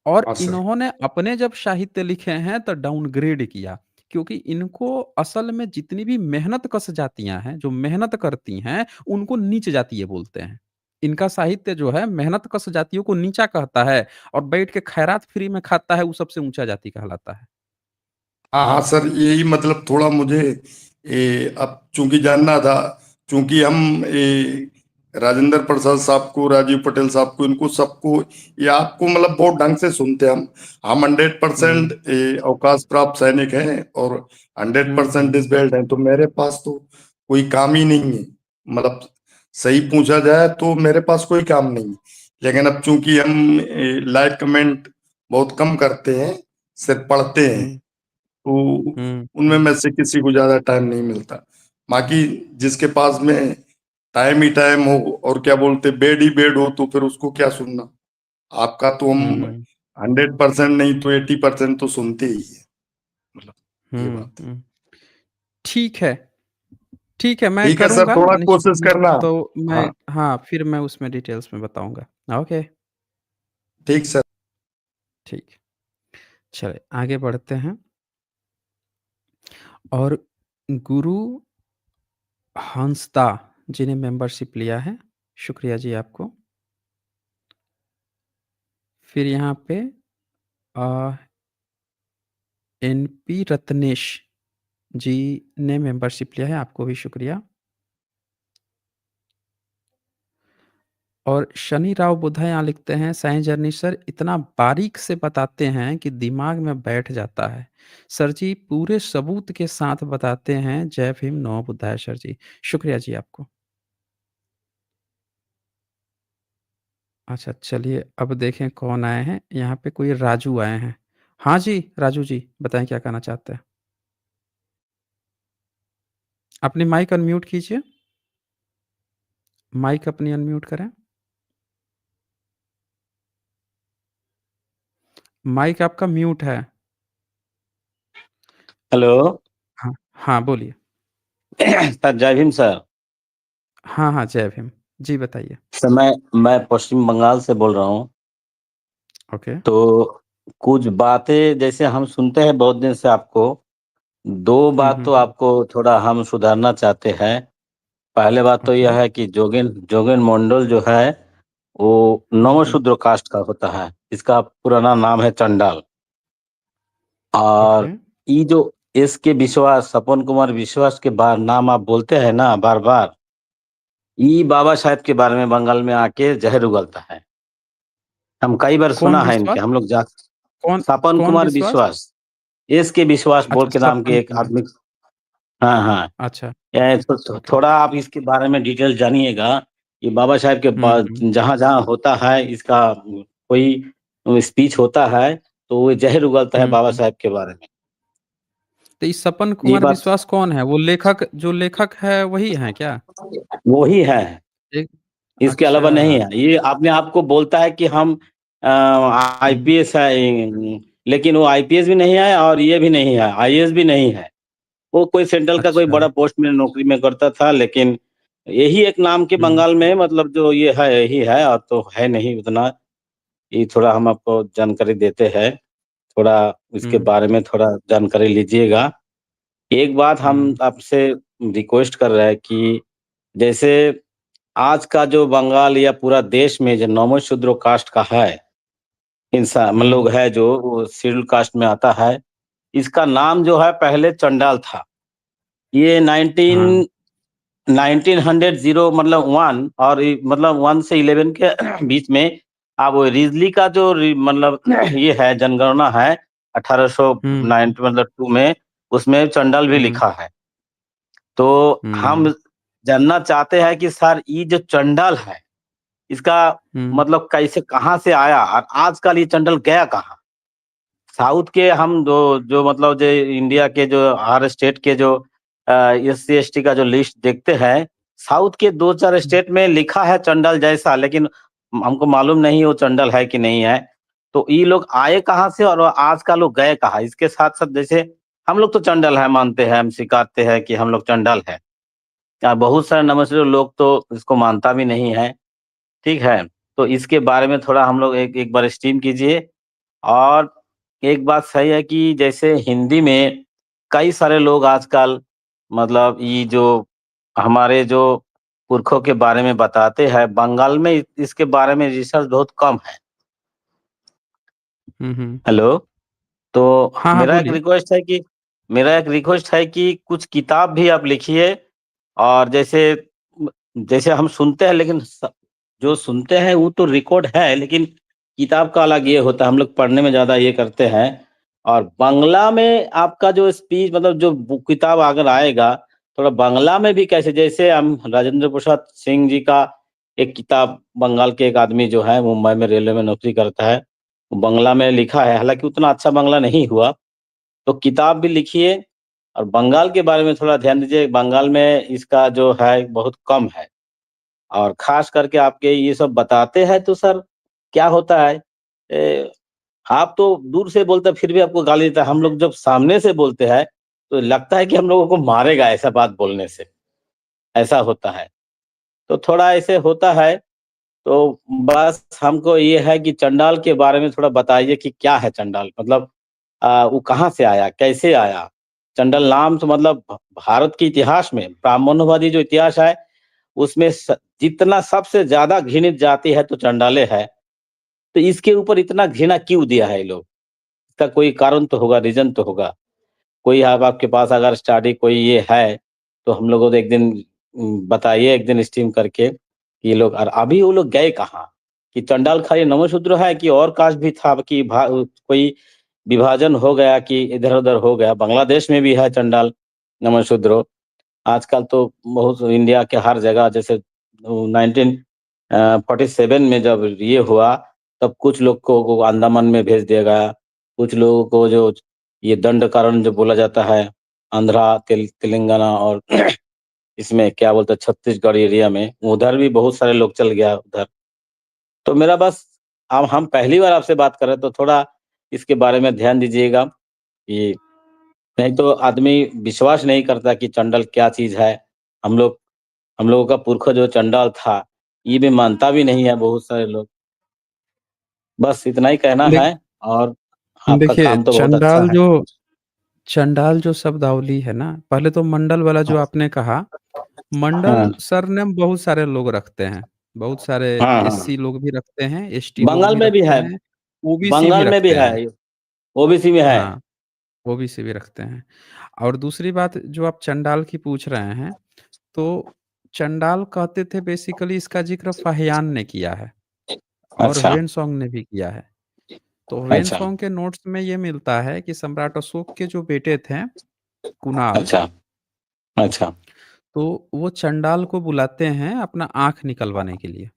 और हाँ सर। इन्होंने अपने जब साहित्य लिखे हैं तो डाउनग्रेड किया क्योंकि इनको असल में जितनी भी मेहनत कश जातियां हैं जो मेहनत करती हैं उनको नीच जातीय बोलते हैं। इनका साहित्य जो है मेहनत कश जातियों को नीचा कहता है और बैठ के खैरात फ्री में खाता है वो सबसे ऊंचा जाति कहलाता है। हाँ हाँ सर, यही मतलब थोड़ा मुझे अब चूंकि जानना था, चूंकि हम राजेंद्र प्रसाद साहब को, राजीव पटेल साहब को, इनको सबको, ये आपको मतलब बहुत ढंग से सुनते हैं हम 100% हम्म अवकाश प्राप्त सैनिक हैं और 100% हम्म डिसबेल्ट हैं, तो मेरे पास तो कोई काम ही नहीं है। मतलब सही पूछा जाए तो मेरे पास कोई काम नहीं है। लेकिन अब चूंकि हम लाइक कमेंट बहुत कम करते हैं, सिर्फ पढ़ते हैं, हम्म तो उनमें हम्म में से किसी को ज्यादा टाइम नहीं मिलता। बाकी जिसके पास में टाइम ही टाइम हो और क्या बोलते बेड ही बेड हो, तो फिर उसको क्या सुनना। आपका तो हम हम्म 100% नहीं तो 80% तो सुनते ही है। मतलब ये बात है। हम्म। ठीक है, ठीक है, मैं ठीक है सर, करूँगा थोड़ा कोशिश करना। तो मैं हाँ हाँ, फिर मैं उसमें डिटेल्स में बताऊँगा। ओके, ठीक सर। ठीक। चलिए आगे बढ़ते हैं और गुरु हंसदा जी ने मेंबरशिप लिया है, शुक्रिया जी आपको। फिर यहाँ पे अ, एनपी रत्नेश जी ने मेंबरशिप लिया है, आपको भी शुक्रिया। और शनि राव बुद्धा यहाँ लिखते हैं साइंस जर्नी सर इतना बारीक से बताते हैं कि दिमाग में बैठ जाता है। सर जी पूरे सबूत के साथ बताते हैं। जय भीम, नमो बुद्धाय सर जी। शुक्रिया जी आपको। अच्छा चलिए अब देखें कौन आए हैं। यहाँ पे कोई राजू आए हैं। हाँ जी, राजू जी बताएं क्या कहना चाहते हैं? अपनी माइक अनम्यूट कीजिए। माइक अपनी अनम्यूट करें। माइक आपका म्यूट है। हेलो। हाँ, हाँ बोलिए। सर जय भीम सर। हाँ, हाँ, जय भीम। जी बताइए। सर मैं पश्चिम बंगाल से बोल रहा हूँ। ओके। तो कुछ बातें जैसे हम सुनते हैं बहुत दिन से आपको, दो हुँ, बात हुँ, तो हुँ। आपको थोड़ा हम सुधारना चाहते हैं। पहले बात तो ओके। यह है कि जोगेन जोगेन मंडल जो है वो हुँ, हुँ। नवशूद्र कास्ट का होता है। इसका पुराना नाम है चंडाल। ओके। और ये जो एस के विश्वास, सपन कुमार विश्वास के बार नाम आप बोलते हैं ना बार बार, ये बाबा साहेब के बारे में बंगाल में आके जहर उगलता है। हम कई बार कौन सुना है इनके, विश्वास? हम लोग जा कौन सपन कौन कुमार विश्वास? विश्वास, एस के विश्वास बोल अच्छा के नाम के सपन एक कुमार। आदमी। हाँ हाँ। अच्छा, ओके। थोड़ा आप इसके बारे में डिटेल जानिएगा। ये बाबा साहेब के हुँ, हुँ। जहाँ जहाँ होता है इसका कोई स्पीच होता है तो वो जहर उगलता है हुँ, बाबा हुँ। साहेब के बारे में। तो ये सपन ये कुमार बात विश्वास कौन है? वो लेखक जो लेखक है वही हैं क्या? वो ही है, एक इसके अलावा नहीं अच्छा। है। ये अपने आप को बोलता है कि हम हुँ, आईपीएस है, लेकिन वो आईपीएस भी नहीं है और ये भी नहीं है, आईएएस भी नहीं है। वो कोई सेंट्रल का कोई अच्छा। बड़ा पोस्ट में नौकरी में करता था, लेकिन यही एक नाम के हुँ, बंगाल में मतलब जो ये है यही है, और तो है नहीं उतना। ये थोड़ा हम आपको जानकारी देते हैं, थोड़ा इसके हुँ, बारे में थोड़ा जानकारी लीजिएगा। एक बात हम हुँ, आपसे रिक्वेस्ट कर रहे हैं कि जैसे आज का जो बंगाल या पूरा देश में जो नौमो शूद्रो कास्ट का है इंसान मतलब हुँ। लोग है जो वो शेड्यूल कास्ट में आता है, इसका नाम जो है पहले चंडाल था। ये हाँ। 1900 मतलब 1 और मतलब 1 से 11 के बीच में अब रिजली का जो मतलब ये है जनगणना है हुँ, 1890 मतलब 2 में, उसमें चंडाल भी हुँ, लिखा है। तो हम हुँ, जानना चाहते हैं कि सर ये जो चंडाल है, इसका हुँ, मतलब कैसे कहाँ से आया और आजकल ये चंडाल गया कहाँ? साउथ के हम जो मतलब जो इंडिया के जो हर स्टेट के जो एससी एसटी का जो लिस्ट देखते हैं, साउथ के 2-4 हुँ, स्टेट में लिखा है चंडाल जैसा, लेकिन हमको मालूम नहीं वो चंडाल है कि नहीं है। तो ये लोग आए कहाँ से और आज का लोग गए कहाँ? इसके साथ-साथ जैसे हम लोग तो चंडाल है मानते हैं, हम स्वीकारते हैं कि हम लोग चंडाल है। बहुत सारे नमस्ते लोग तो इसको मानता भी नहीं है, ठीक है? तो इसके बारे में थोड़ा हम लोग एक एक बार स्टीम कीजिए। और एक बात सही है कि जैसे हिंदी में कई सारे लोग आजकल मतलब ये जो हमारे जो पुरखों के बारे में बताते हैं, बंगाल में इसके बारे में रिसर्च बहुत कम है। हुँ, हुँ। हेलो? तो हाँ, हाँ, बोलिए। मेरा एक रिक्वेस्ट है कि कुछ किताब भी आप लिखिए और जैसे जैसे हम सुनते हैं लेकिन जो सुनते हैं वो तो रिकॉर्ड है लेकिन किताब का अलग ये होता है, हम लोग पढ़ने में ज़्यादा ये करते हैं। और बांग्ला में आपका जो स्पीच मतलब जो किताब अगर आएगा, थोड़ा बांग्ला में भी कैसे जैसे हम राजेंद्र प्रसाद सिंह जी का एक किताब बंगाल के एक आदमी जो है मुंबई में रेलवे में नौकरी करता है, बांग्ला में लिखा है, हालाँकि उतना अच्छा बांग्ला नहीं हुआ। तो किताब भी लिखिए और बंगाल के बारे में थोड़ा ध्यान दीजिए, बंगाल में इसका जो है बहुत कम है। और ख़ास करके आपके ये सब बताते हैं तो सर क्या होता है आप तो दूर से बोलते हैं फिर भी आपको गाली देता है, हम लोग जब सामने से बोलते हैं, तो लगता है कि हम लोगों को मारेगा ऐसा बात बोलने से, ऐसा होता है। तो थोड़ा ऐसे होता है तो बस हमको ये है कि चंडाल के बारे में थोड़ा बताइए कि क्या है चंडाल? मतलब वो कहाँ से आया? कैसे आया? चंडाल नाम तो मतलब भारत के इतिहास में ब्राह्मणवादी जो इतिहास है, उसमें जितना सबसे ज़्यादा घृणित जाति है तो चंडाले है। तो इसके ऊपर इतना घृणा क्यों दिया है ये लोग? इसका कोई कारण तो होगा, रीज़न तो होगा। कोई अब आपके पास अगर स्टडी कोई ये है, तो हम लोगों को एक दिन बताइए एक दिन स्ट्रीम करके कि ये लोग और अभी वो लोग गए कहाँ? कि चंडाल खाली नमःशूद्र है कि और कास्ट भी था कि कोई विभाजन हो गया कि इधर-उधर हो गया? बांग्लादेश में भी है चंडाल, नमःशूद्र। आजकल तो बहुत इंडिया के हर जगह जैसे 47 में जब ये हुआ, तब कुछ लोग को अंडमान में भेज दिया गया। कुछ लोगों को जो ये दंड कारण जो बोला जाता है, आंध्रा, तेलंगाना और इसमें क्या बोलते हैं छत्तीसगढ़ एरिया में, उधर भी बहुत सारे लोग चल गया उधर। तो मेरा बस अब हम पहली बार आपसे बात कर रहे हैं तो थोड़ा इसके बारे में ध्यान दीजिएगा कि नहीं तो आदमी विश्वास नहीं करता कि चंडाल क्या चीज़ है। हम लोगों का पुरखा जो चंडाल था, ये भी मानता भी नहीं है बहुत सारे लोग। बस इतना ही कहना देख है और आपका देखिए, काम तो बहुत अच्छा है। चंडाल जो शब्दावली है ना, पहले तो मंडल वाला जो आपने कहा, हाँ, मंडल सरनेम बहुत सारे लोग रखते हैं। बहुत सारे हाँ, हाँ। एससी लोग भी रखते हैं, एसटी लोग बंगाल भी में भी रखते है, हैं, ओबीसी भी बंगाल में भी रखते है, हैं। ओबीसी में है। हाँ, ओबीसी भी रखते हैं। और दूसरी बात जो आप चंडाल की पूछ रहे हैं, तो चंडाल कहते थे बेसिकली इसका ज़िक्र फाहियान ने किया है और अच्छा, ह्वेन-सॉन्ग ने भी किया है। तो अच्छा, ह्वेन-सॉन्ग के नोट्स में ये मिलता है कि सम्राट अशोक के जो बेटे थे, कुणाल, अच्छा, अच्छा, तो वो चंडाल को बुलाते हैं अपना आँख निकलवाने के लिए।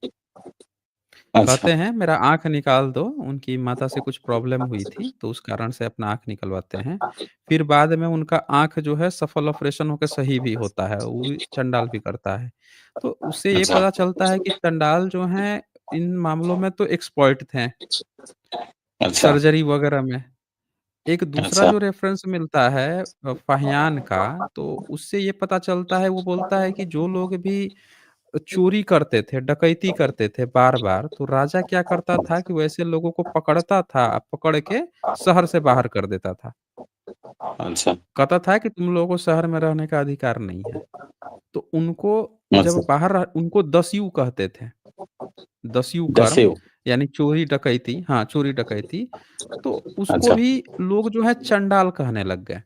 अच्छा, कहते हैं मेरा आँख निकाल दो, उनकी माता से कुछ प्रॉब्लम हुई थी, तो उस कारण से अपना आँख निकलवाते हैं। फिर बाद में उनका आँख जो है सफल ऑपरेशन होके सही भी होता है, वो भी चंडाल भी करता है। तो उससे ये अच्छा, पता चलता है कि चंडाल जो हैं, इन मामलों में तो एक्सपर्ट थे, अच्छा, सर्जरी वगैरह में। एक दूसरा अच्छा, जो रेफ़रेंस मिलता है फाहियान का, तो उससे ये पता चलता है, वो बोलता है कि जो लोग भी चोरी करते थे, डकैती करते थे बार-बार, तो राजा क्या करता था कि वैसे लोगों को पकड़ता था, पकड़ के शहर से बाहर कर देता था। अच्छा, कहता था कि तुम लोगों को शहर में रहने का अधिकार नहीं है। तो उनको जब अच्छा, बाहर उनको दस्यु कहते थे। दस्यु कर्म दस्यु, यानी चोरी डकैती हाँ, चोरी डकैती, तो उसको अच्छा, भी लोग जो है चंडाल कहने लग गए।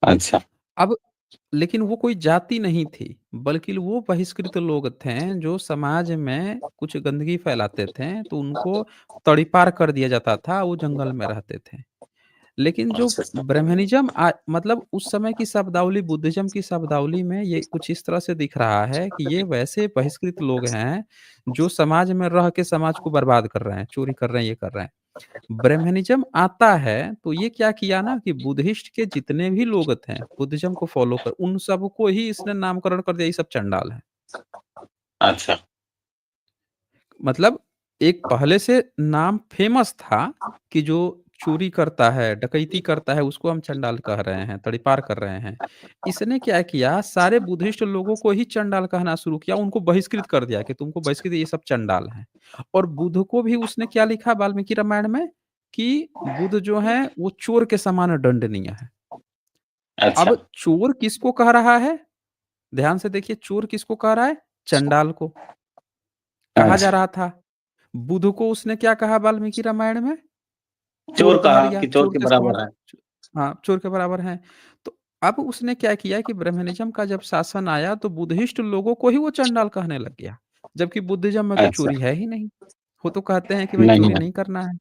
अच्छा, अब लेकिन वो कोई जाति नहीं थी, बल्कि वो बहिष्कृत लोग थे जो समाज में कुछ गंदगी फैलाते थे, तो उनको तड़ीपार कर दिया जाता था, वो जंगल में रहते थे। लेकिन जो अच्छा। ब्रह्मनिज़्म मतलब उस समय की शब्दावली, बुद्धिज़्म की शब्दावली में ये कुछ इस तरह से दिख रहा है कि ये वैसे बहिष्कृत लोग हैं, जो समाज में रह के समाज को बर्बाद कर रहे हैं, चोरी कर रहे हैं, ये कर रहे हैं। ब्रह्मनिज़्म आता है, तो ये क्या किया ना कि बुद्धिस्ट के जितने भी लोग थे, बुद्धिज़्म को फ़ॉलो कर उन सबको ही इसने नामकरण कर दिया, ये सब चंडाल हैं। अच्छा। मतलब एक पहले से नाम फ़ेमस था कि जो चोरी करता है, डकैती करता है, उसको हम चंडाल कह रहे हैं, तड़ीपार कर रहे हैं। इसने क्या किया, सारे बुद्धिस्ट लोगों को ही चंडाल कहना शुरू किया, उनको बहिष्कृत कर दिया कि तुमको बहिष्कृत, ये सब चंडाल हैं। और बुद्ध को भी उसने क्या लिखा वाल्मीकि रामायण में कि बुद्ध जो हैं, वो चोर के समान दंडनीय है। अच्छा। अब चोर किसको कह रहा है? ध्यान से देखिए, चोर किसको कह रहा है? चंडाल को। कहा जा अच्छा। रहा था। बुद्ध को उसने क्या कहा वाल्मीकि रामायण में? चोर चोर कह कहा दिया, कि चोर चोर के के समान। बराबर है। हाँ, चोर के बराबर हैं। तो अब उसने क्या किया कि ब्रह्मनिज़्म का जब शासन आया तो बुद्धिस्ट लोगों को ही वो चंडाल कहने लग गया। जबकि बुद्धिज़्म में तो अच्छा। चोरी है ही नहीं। वो तो कहते हैं कि भाई नहीं चोरी है। नहीं करना है।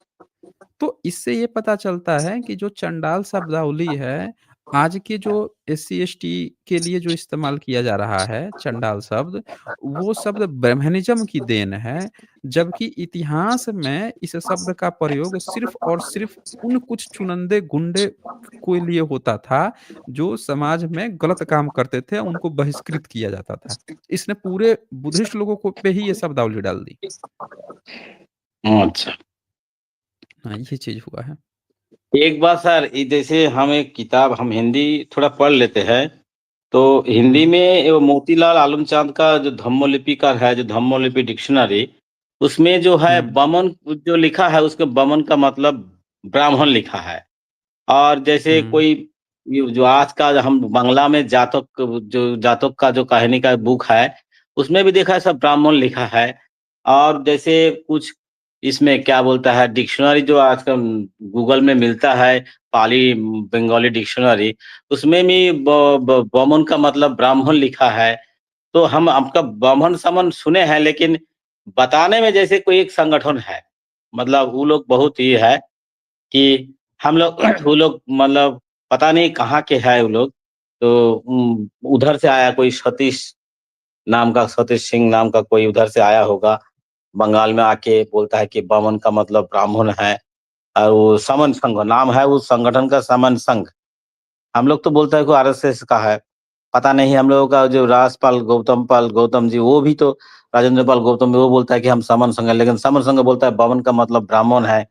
तो इससे ये पता चलता है कि जो चंडाल शब्दावली है, आज के जो एससी-एसटी के लिए जो इस्तेमाल किया जा रहा है, चंडाल शब्द, वो शब्द ब्रह्मनिज़्म की देन है, जबकि इतिहास में इस शब्द का प्रयोग सिर्फ़ और सिर्फ़ उन कुछ चुनिंदे गुंडे के लिए होता था, जो समाज में गलत काम करते थे, उनको बहिष्कृत किया जाता था। इसने पूरे बुद्धिस्ट लोगों को पे ही ये शब्दावली डाल दी। अच्छा। हाँ, ये चीज़ हुआ है। एक बात सर, ये जैसे हम एक किताब हम हिंदी थोड़ा पढ़ लेते हैं, तो हिंदी हुँ, में वो मोतीलाल आलमचांद का जो धम्मलिपिकार है, जो धम्मलिपि डिक्शनरी, उसमें जो है हुँ, बमन जो लिखा है, उसके बमन का मतलब ब्राह्मण लिखा है। और जैसे हुँ। कोई ये जो आज का हम बांग्ला में जातक का जो कहानी का बुक है, उसमें भी देखा है सब ब्राह्मण लिखा है। और जैसे कुछ इसमें क्या बोलता है डिक्शनरी जो आजकल गूगल में मिलता है, पाली बंगाली डिक्शनरी, उसमें भी बमन का मतलब ब्राह्मण लिखा है। तो हम आपका ब्राह्मण-समन सुने हैं, लेकिन बताने में जैसे कोई एक संगठन है। मतलब वो लोग बहुत ये है कि हम लोग वो लोग मतलब पता नहीं कहाँ के हैं वो लोग। तो उधर से आया कोई सतीश सिंह नाम का कोई उधर से आया होगा। बंगाल में आके बोलता है कि बामन का मतलब ब्राह्मण है। और वो समन संघ नाम है उस संगठन का, समन संघ। हम लोग तो बोलते हैं कि आरएसएस का है। पता नहीं हम लोगों का जो राजपाल गौतम जी, वो भी तो राजेंद्र पाल गौतम, वो बोलता है कि हम समन संघ है, लेकिन समन संघ बोलता है बामन का मतलब ब्राह्मण है।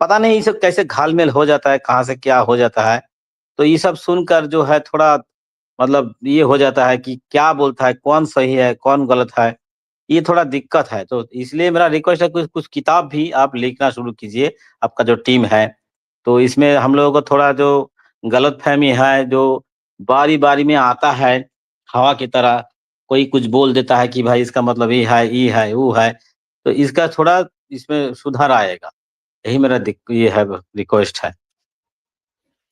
पता नहीं ये सब कैसे घाल-मेल हो जाता है, कहाँ से क्या हो जाता है। तो ये सब सुनकर जो है थोड़ा मतलब ये हो जाता है कि क्या बोलता है, कौन सही है, कौन गलत है, ये थोड़ा दिक्कत है। तो इसलिए मेरा रिक्वेस्ट है कुछ कुछ किताब भी आप लिखना शुरू कीजिए, आपका जो टीम है। तो इसमें हम लोगों को थोड़ा जो गलतफ़हमी है, जो बारी-बारी में आता है, हवा की तरह, कोई कुछ बोल देता है कि भाई इसका मतलब ये है, वो है। तो इसका थोड़ा इसमें सुधार आएगा। यही मेरा ये है रिक्वेस्ट है।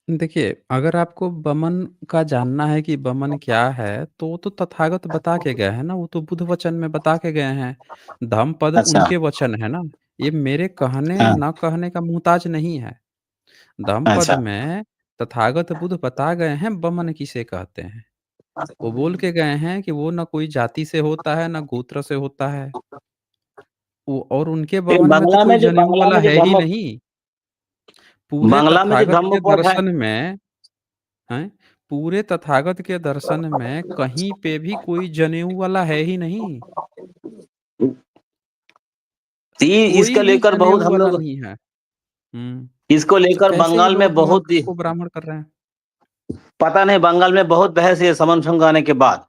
देखिए, अगर आपको बमन का जानना है कि बमन क्या है, तो वो तो तथागत बता के गए हैं ना, वो तो बुद्ध वचन में बता के गए हैं। धम्मपद अच्छा। उनके वचन है ना, ये मेरे कहने, हाँ। ना कहने का मुहताज नहीं है। धम्मपद अच्छा। में तथागत बुद्ध बता गए हैं बमन किसे कहते हैं। वो बोल के गए हैं कि वो ना कोई जाति से होता है, ना गोत्र से होता है। वो और उनके लेकिन बमन में तो कोई जनेऊ वाला है ही नहीं। पूरे बांग्ला में जो तथागत के धम्मपद है। दर्शन में हैं? पूरे तथागत के दर्शन में कहीं पे भी कोई जनेऊ वाला है ही नहीं, इसको कोई भी लेकर बहुत जनेऊ हम वाला लोग, नहीं है। हुँ, इसको तो लेकर कैसे ये बंगाल में लोग मतलब बहुत इसको ब्राह्मण कर रहे हैं? पता नहीं बंगाल में बहुत बहस है समन संघ आने के बाद,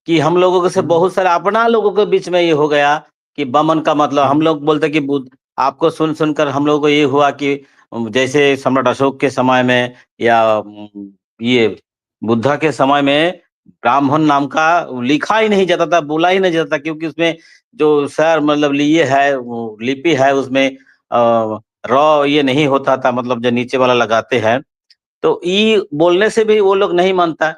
कि हम लोगों के से हुँ, बहुत सारे अपना लोगों के बीच में ये हो गया कि बमन का मतलब हम हुँ, लोग बोलते कि बुद्ध। आपको सुन सुनकर हम लोगों को ये हुआ कि जैसे सम्राट अशोक के समय में या ये बुद्धा के समय में ब्राह्मण नाम का लिखा ही नहीं जाता था, बोला ही नहीं जाता था, क्योंकि उसमें जो सर मतलब लिए है वो लिपि है उसमें र ये नहीं होता था, मतलब जो नीचे वाला लगाते हैं। तो ई बोलने से भी वो लोग नहीं मानता है।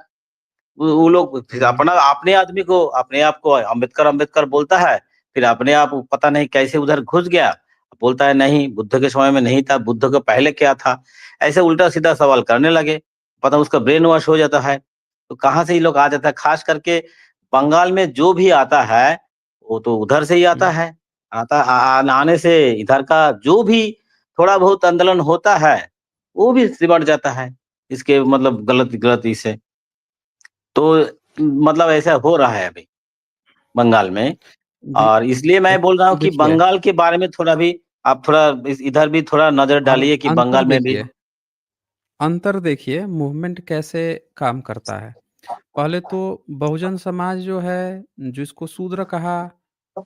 वो लोग फिर हुँ, अपना अपने आदमी को अपने आप को अम्बेडकर अम्बेडकर बोलता है, फिर अपने आप पता नहीं कैसे उधर घुस गया बोलता है नहीं, बुद्ध के समय में नहीं था, बुद्ध के पहले क्या था? ऐसे उल्टा-सीधा सवाल करने लगे, पता उसका ब्रेन वॉश हो जाता है। तो कहाँ से ये लोग आ जाता है, खास करके बंगाल में जो भी आता है, वो तो उधर से ही आता हुँ, है। आने से इधर का जो भी थोड़ा बहुत आंदोलन होता है, वो भी सिमट जाता है, इसके मतलब गलती से। तो मतलब ऐसा हो रहा है अभी बंगाल में, जी, और इसलिए मैं बोल रहा हूँ कि देखिए बंगाल के बारे में थोड़ा भी आप थोड़ा इधर भी थोड़ा नज़र अब डालिए कि बंगाल में भी अंतर देखिए मूवमेंट कैसे काम करता है। पहले तो बहुजन समाज जो है, जिसको शूद्र कहा,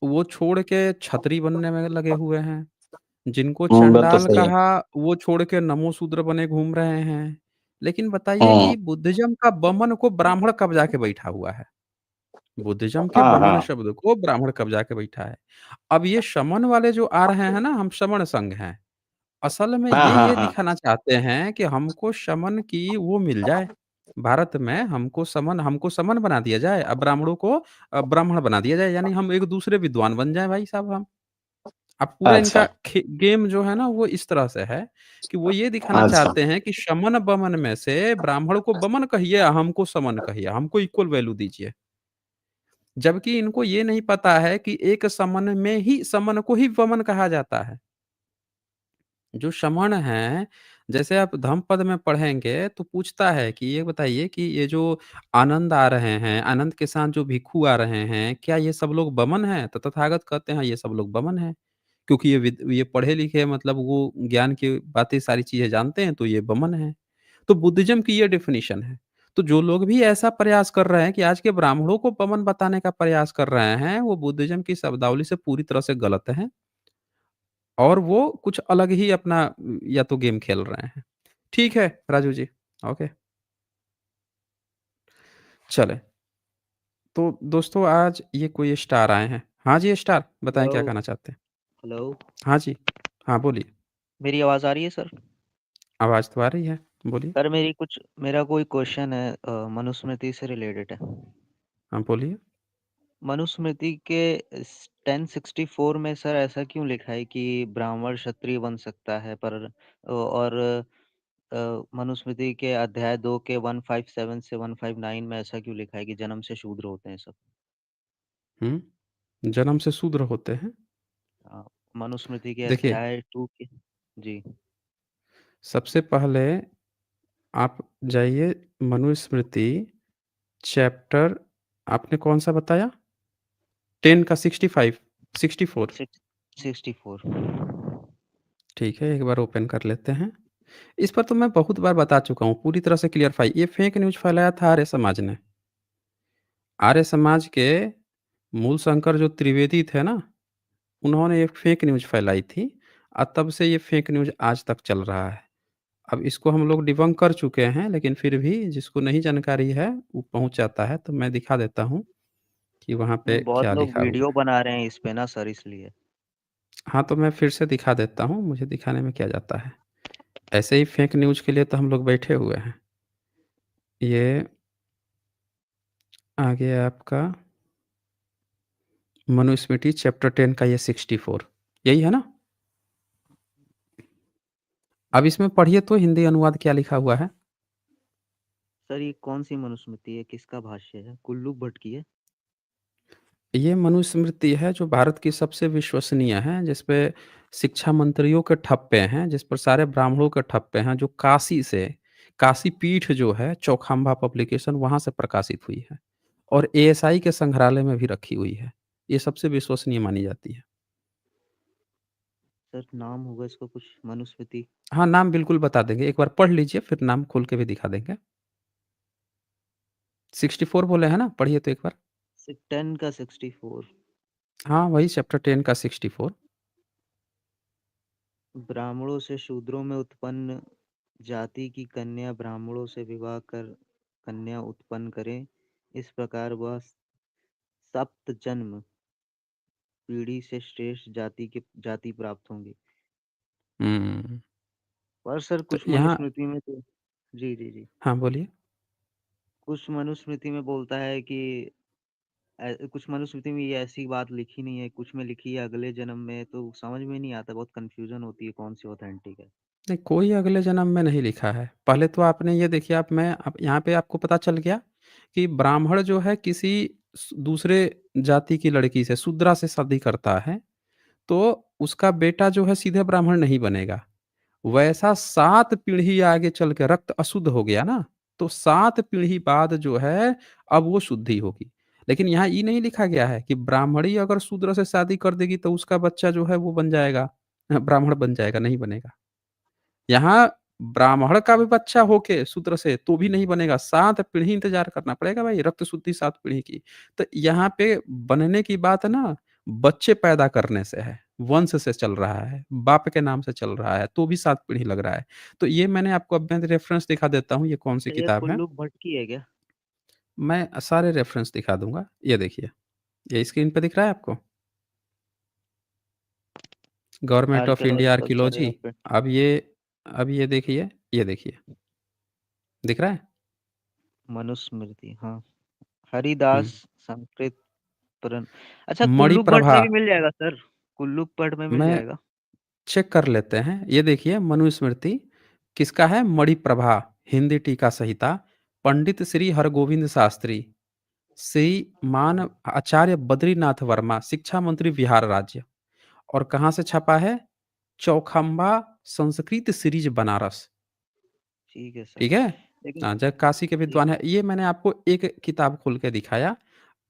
वो छोड़ के छतरी बनने में लगे हुए हैं। जिनको बात तो चंडाल सही है। कहा, वो छोड़ के नमोशूद्र बने घूम रहे हैं। लेकिन बताइए हुँ। कि बुद्धिज़्म का बमन को ब्राह्मण कब जाके बैठा हुआ है? बुद्धिज़्म के हाँ, बमन हाँ। शब्द को ब्राह्मण कब जाके बैठा है। अब ये शमन वाले जो आ रहे हैं ना, हम शमन संघ हैं। असल में हाँ, हाँ, ये हाँ। दिखाना चाहते हैं कि हमको शमन की वो मिल जाए। भारत में हमको समन बना दिया जाए, ब्राह्मणों को ब्राह्मण बना दिया जाए, यानी हम एक दूसरे विद्वान बन जाएँ भाई साहब हम। अब पूरा इनका अच्छा, गेम जो है ना वो इस तरह से है कि वो ये दिखाना अच्छा। चाहते हैं कि शमन-बमन में से ब्राह्मण को बमन कहिए, हमको समन कहिए, हमको इक्वल वैल्यू दीजिए। जबकि इनको ये नहीं पता है कि एक समन में ही समन को ही वमन कहा जाता है। जो शमन हैं, जैसे आप धम्मपद में पढ़ेंगे तो पूछता है कि ये बताइए कि ये जो आनंद आ रहे हैं, आनंद के साथ जो भिक्षु आ रहे हैं, क्या ये सब लोग बमन हैं? तो तथागत कहते हैं ये सब लोग बमन हैं। क्योंकि ये पढ़े-लिखे मतलब वो ज्ञान की बातें सारी चीज़ें जानते हैं तो ये बमन हैं। तो बुद्धिज़्म की ये डेफ़िनिशन है। तो जो लोग भी ऐसा प्रयास कर रहे हैं कि आज के ब्राह्मणों को बमन बताने का प्रयास कर रहे हैं, वो बुद्धिज़्म की शब्दावली से पूरी तरह से गलत हैं। और वो कुछ अलग ही अपना या तो गेम खेल रहे हैं। ठीक है, राजू जी, ओके, चलें। तो दोस्तों आज ये कोई स्टार आए हैं। हाँ जी, स्टार बताएँ क्या हेलो, कहना चाहते हैं? हेलो। हाँ जी, हाँ बोलिए, मेरी आवाज़ आ रही है सर? आवाज़ तो आ रही है, बोलिए। सर मेरा कोई क्वेश्चन है मनुस्मृति से रिलेटेड है। हाँ, बोलिए। मनुस्मृति के 1064 में सर ऐसा क्यों लिखा है कि ब्राह्मण क्षत्रिय बन सकता है पर और मनुस्मृति के अध्याय 2 के 157 से 159 में ऐसा क्यों लिखा है कि जन्म से शूद्र होते हैं सब? हुँ, जन्म से शूद्र होते हैं। अ, मनुस्मृति के देखिए, अध्याय 2 के जी। सबसे पहले आप जाइए मनुस्मृति चैप्टर आपने कौन-सा बताया? 10 का 65 64 सिक्स 64 ठीक है, एक बार ओपन कर लेते हैं। इस पर तो मैं बहुत बार बता चुका हूँ, पूरी तरह से क्लियरफाई ये फेक न्यूज़ फैलाया था आर्य समाज ने। आर्य समाज के मूल शंकर जो त्रिवेदी थे ना, उन्होंने एक फेक न्यूज़ फैलाई थी तब से ये फेक न्यूज़ आज तक चल रहा है। अब इसको हम लोग डिबंक कर चुके हैं, लेकिन फिर भी जिसको नहीं जानकारी है, वो पहुँच जाता है, तो मैं दिखा देता हूँ कि वहाँ पे बहुत क्या लोग लिखा हुआ वीडियो है। बना रहे हैं इस पे ना सर इसलिए। हाँ, तो मैं फिर से दिखा देता हूँ, मुझे दिखाने में क्या जाता है। ऐसे ही फेक न्यूज़ के लिए तो हम लोग बैठे हुए हैं। ये आ गया आपका मनुस्मृति चैप्टर 10 का ये 64 यही है ना? अब इसमें पढ़िए तो हिंदी अनुवाद क्या लिखा हुआ है? सर ये कौन-सी मनुस्मृति है? किसका भाष्य है? कुल्लू भट्ट की है? ये मनुस्मृति है जो भारत की सबसे विश्वसनीय है, जिस पे शिक्षा मंत्रियों के ठप्पे हैं, जिस पर सारे ब्राह्मणों के ठप्पे हैं, जो काशी पीठ जो है चौखाम्बा पब्लिकेशन वहाँ से प्रकाशित हुई है और एएसआई के संग्रहालय में भी रखी हुई है। ये सबसे विश्वसनीय मानी जाती है। सर नाम होगा इसका कुछ मनुस्मृति? हाँ, नाम बिल्कुल बता देंगे, एक बार पढ़ लीजिए फिर नाम खोल के भी दिखा देंगे। 64 बोले हैं ना? पढ़िए तो एक बार। 10 का 64 हाँ, वही चैप्टर 10 का 64 ब्राह्मणों से शूद्रों में उत्पन्न जाति की कन्या ब्राह्मणों से विवाह कर कन्या उत्पन्न करें, इस प्रकार वह सप्त जन्म पीढ़ी से श्रेष्ठ जाति प्राप्त होंगी। हुँ, पर सर तो कुछ यहाँ मनुस्मृति में तो जी, जी, जी। हाँ, बोलिए। कुछ मनुस्मृति में बोलता है कि कुछ मनुस्मृति में ये ऐसी बात लिखी नहीं है, कुछ में लिखी है अगले जन्म में, तो समझ में नहीं आता, बहुत कंफ्यूजन होती है कौन सी ऑथेंटिक है। नहीं, कोई अगले जन्म में नहीं लिखा है। पहले तो आपने ये देखिए, आप मैं अब यहाँ पे आपको पता चल गया कि ब्राह्मण जो है किसी दूसरे जाति की लड़की से, शूद्रा से शादी करता है, तो उसका बेटा जो है सीधे ब्राह्मण नहीं बनेगा। वैसा 7 पीढ़ी आगे चल के रक्त अशुद्ध हो गया ना, तो 7 पीढ़ी बाद जो है अब वो शुद्धि होगी। लेकिन यहाँ ये नहीं लिखा गया है कि ब्राह्मणी अगर शूद्र से शादी कर देगी तो उसका बच्चा जो है वो बन जाएगा, ब्राह्मण बन जाएगा, नहीं बनेगा। यहाँ ब्राह्मण का भी बच्चा होके शूद्र से तो भी नहीं बनेगा, 7 पीढ़ी इंतज़ार करना पड़ेगा भाई, रक्त शुद्धि 7 पीढ़ी की। तो यहाँ पे बनने की बात ना बच्चे पैदा करने से है, वंश से चल रहा है, बाप के नाम से चल रहा है, तो भी 7 पीढ़ी लग रहा है। तो ये मैंने आपको अब मैं रेफ़रेंस दिखा देता हूँ, ये कौन-सी ये किताब है। कुल्लू भट्ट की है क्या? मैं सारे रेफ़रेंस दिखा दूँगा, ये देखिए, ये स्क्रीन पे दिख रहा है आपको? Government of India archaeological survey archaeology. Of India. अब ये देखिए, ये देखिए, दिख रहा है? मनुस्मृति, हाँ। हुँ। हरिदास संस्कृत पुरन। अच्छा, कुल्लू भट्ट मणिप्रभा। में भी मिल जाएगा सर? कुल्लू भट्ट में मिल मैं जाएगा? चेक कर लेते हैं। ये देखिए मनुस्मृति किसका है? मणिप्रभा, हिंदी टीका संहिता, पंडित श्री हरगोविंद शास्त्री, श्रीमान आचार्य बद्रीनाथ वर्मा, शिक्षा मंत्री बिहार राज्य। और कहाँ से छपा है? चौखंबा संस्कृत सीरीज बनारस। ठीक है सर। ठीक है? लेकिन हाँ, जब काशी के ठीक विद्वान है। हैं। ये मैंने आपको एक किताब खोल के दिखाया।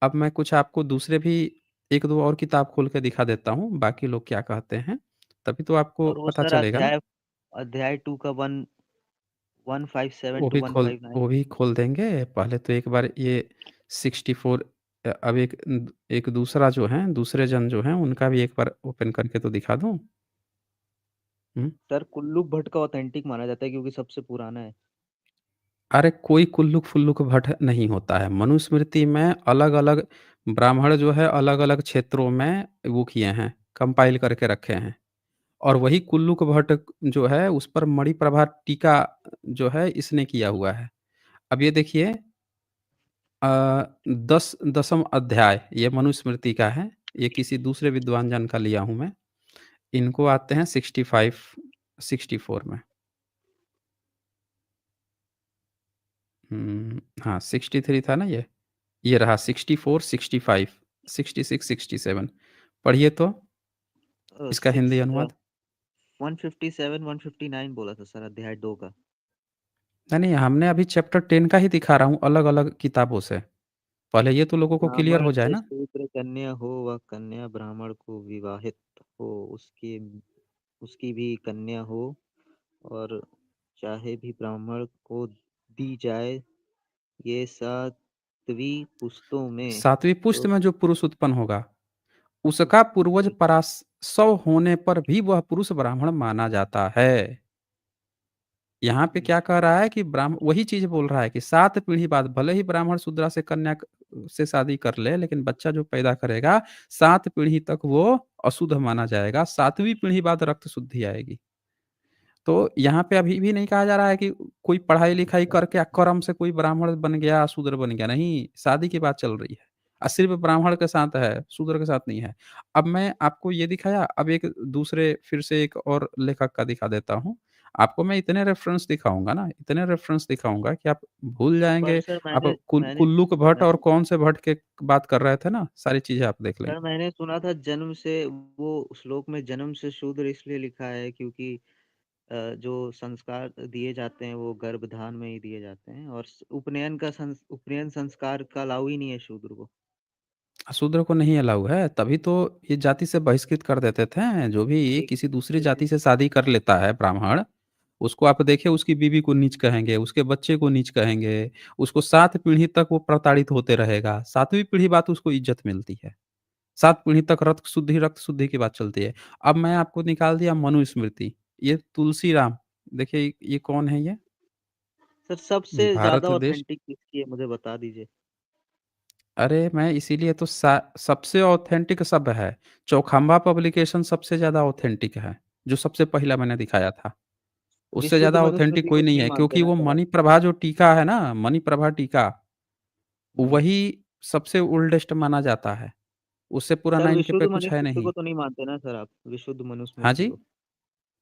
अब मैं कुछ आपको दूसरे भी 1-2 और किताब खोल के दिखा देता हूँ, बाकी लोग क्या कहते हैं, तभी तो आपको और वो पता सर चलेगा ना। अध्याय 2 का 157 टू 159। वो भी खोल देंगे। पहले तो एक बार ये 64 अब एक दूसरा जो है, दूसरे जन जो हैं, उनका भी एक बार ओपन करके तो दिखा दूँ। हुँ। सर कुल्लू भट्ट का ऑथेंटिक माना जाता है क्योंकि सबसे पुराना है। अरे कोई कुल्लुक-फुल्लुक भट नहीं होता है। मनुस्मृति में अलग-अलग ब्राह्मण जो है अलग-अलग क्षेत्रों में वो किए हैं, कंपाइल करके रखे हैं। और वही कुल्लुक भट्ट जो है उस पर मणिप्रभा टीका जो है इसने किया हुआ है। अब ये देखिए 10 अध्याय ये मनुस्मृति का है। ये किसी दूसरे विद्वान जन का लिया हूँ मैं। इनको आते हैं 65 64 में। हाँ 63 था ना ये? ये रहा 64, 65, 66, 67 पढ़िए तो इसका हिंदी अनुवाद। 157 159 बोला था सर अध्याय 2 का। नहीं, नहीं हमने अभी चैप्टर 10 का ही दिखा रहा हूँ अलग-अलग किताबों से। पहले ये तो लोगों को क्लियर ब्राह्मण हो जाए से ना। शूद्र कन्या हो व कन्या ब्राह्मण को विवाहित हो, उसकी भी कन्या हो और चाहे भी ब्राह्मण को दी जाए, ये 7वीं पुश्तों में 7वीं पुश्त तो में जो पुरुष उत्पन्न होगा, उसका पूर्वज परासव होने पर भी वह पुरुष ब्राह्मण माना जाता है। यहाँ पे क्या कह रहा है कि वही चीज़ बोल रहा है कि 7 पीढ़ी बाद भले ही ब्राह्मण शूद्रा से कन्या से शादी कर ले, लेकिन बच्चा जो पैदा करेगा 7 पीढ़ी तक वो अशुद्ध माना जाएगा, 7वीं पीढ़ी बाद रक्त शुद्धि आएगी। तो यहाँ पे अभी भी नहीं कहा जा रहा है कि कोई पढ़ाई-लिखाई करके अक्रम से कोई ब्राह्मण बन गया, शूद्र बन गया, नहीं, शादी की बात चल रही है। सिर्फ़ ब्राह्मण के साथ है, शूद्र के साथ नहीं है। अब मैं आपको ये दिखाया, अब एक दूसरे फिर से एक और लेखक का दिखा देता हूँ। आपको मैं इतने रेफ़रेंस दिखाऊँगा ना, इतने रेफ़रेंस दिखाऊँगा कि आप भूल पर जाएँगे। सर आप मैंने मैंने कुल्लूक भट्ट और मैंने कौन से भट्ट के बात कर रहे थे ना, सारी चीज़ें आप देख सर लेंगे। मैंने सुना था जन्म से वो श्लोक में जन्म से शूद्र इसलिए लिखा है क्योंकि जो संस्कार दिए जाते हैं वो गर्भधान में ही दिए जाते हैं और उपनयन संस्कार का अलाउ ही नहीं है शूद्र को। शूद्र को नहीं अलाउ है, तभी तो ये जाति से बहिष्कृत कर देते थे। जो भी एक किसी दूसरी लेकिन जाति से शादी कर लेता है ब्राह्मण, उसको आप देखिए उसकी बीवी को नीच कहेंगे, उसके बच्चे को नीच कहेंगे, उसको 7 पीढ़ी तक वो प्रताड़ित होते रहेगा, 7वीं पीढ़ी बाद उसको इज़्ज़त मिलती है। 7 पीढ़ी तक रक्त शुद्धि की बात चलती है। अब मैं आपको निकाल दिया मनुस्मृति, ये तुलसीराम, देखिए ये कौन है ये? सर सबसे भारत ज्यादा देश। ऑथेंटिक किसकी है मुझे बता दीजिए। अरे! मैं इसीलिए तो सबसे ऑथेंटिक सब है। चौखंबा पब्लिकेशन सबसे ज़्यादा ऑथेंटिक है, जो सबसे पहला मैंने दिखाया था। उससे विशुद्ध ज़्यादा ऑथेंटिक मनुस्मृति कोई को नहीं नहीं है मानते क्योंकि ना वो सर आप? मणिप्रभा जो टीका है ना, मणिप्रभा टीका, हम्म। वही सबसे ओल्डेस्ट माना जाता है। उससे पुराना सर इनके विशुद्ध पे कुछ है मनुस्मृति को नहीं। तो नहीं मानते ना सर आप? विशुद्ध हाँ मनुस्मृति जी, को?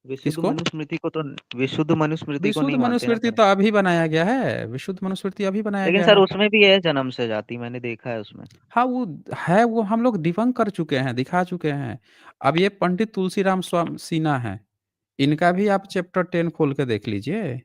विशुद्ध किसको? मनुस्मृति को तो विशुद्ध मनुस्मृति को विशुद्ध नहीं मानते ना मनुस्मृति सर? तो अभी बनाया गया है, विशुद्ध मनुस्मृति अभी बनाया लेकिन गया सर है। उसमें भी है जन्म से जाति, मैंने देखा है उसमें। हाँ, वो है, वो हम लोग डिबंक कर चुके हैं, दिखा चुके हैं। अब ये पंडित तुलसीराम सिन्हा हैं, इनका भी आप चैप्टर 10 खोल के देख लीजिए।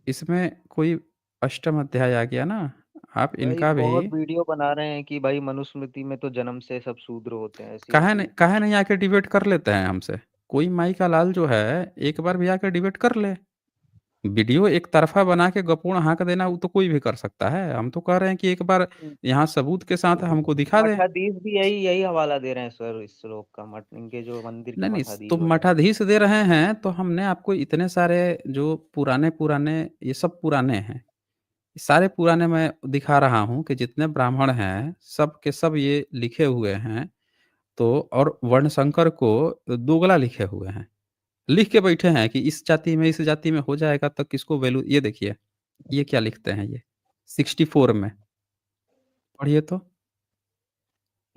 इसमें कोई अष्टम अध्याय आ गया ना, आप भाई इनका भी बहुत वीडियो बना रहे हैं कि भाई मनुस्मृति में तो जन्म से सब शूद्र होते हैं, ऐसी ऐसी काहे नहीं आके डिबेट कर लेते हैं हमसे? कोई माई का लाल जो है, एक बार भी आके डिबेट कर ले। वीडियो एक तरफ़ा बना के गपूर्ण हाँक देना वो तो कोई भी कर सकता है। हम तो कह रहे हैं कि एक बार यहाँ सबूत के साथ हमको दिखा दें। मठाधीश भी यही यही हवाला दे रहे हैं सर इस श्लोक का, मठ इनके जो मंदिर के नहीं, नहीं, मठाधीश तो वगैरह। मठाधीश दे रहे हैं, तो हमने आपको इतने सारे जो पुराने-पुराने, ये सब पुराने हैं। सारे पुराने मैं दिखा रहा हूँ कि जितने ब्राह्मण हैं, सब के सब ये लिखे हुए हैं। तो और वर्णशंकर को दोगला लिखे हुए हैं। लिख के बैठे हैं कि इस जाति में हो जाएगा तो किसको वैल्यू, ये देखिए, ये क्या लिखते हैं ये 64 में, पढ़िए तो।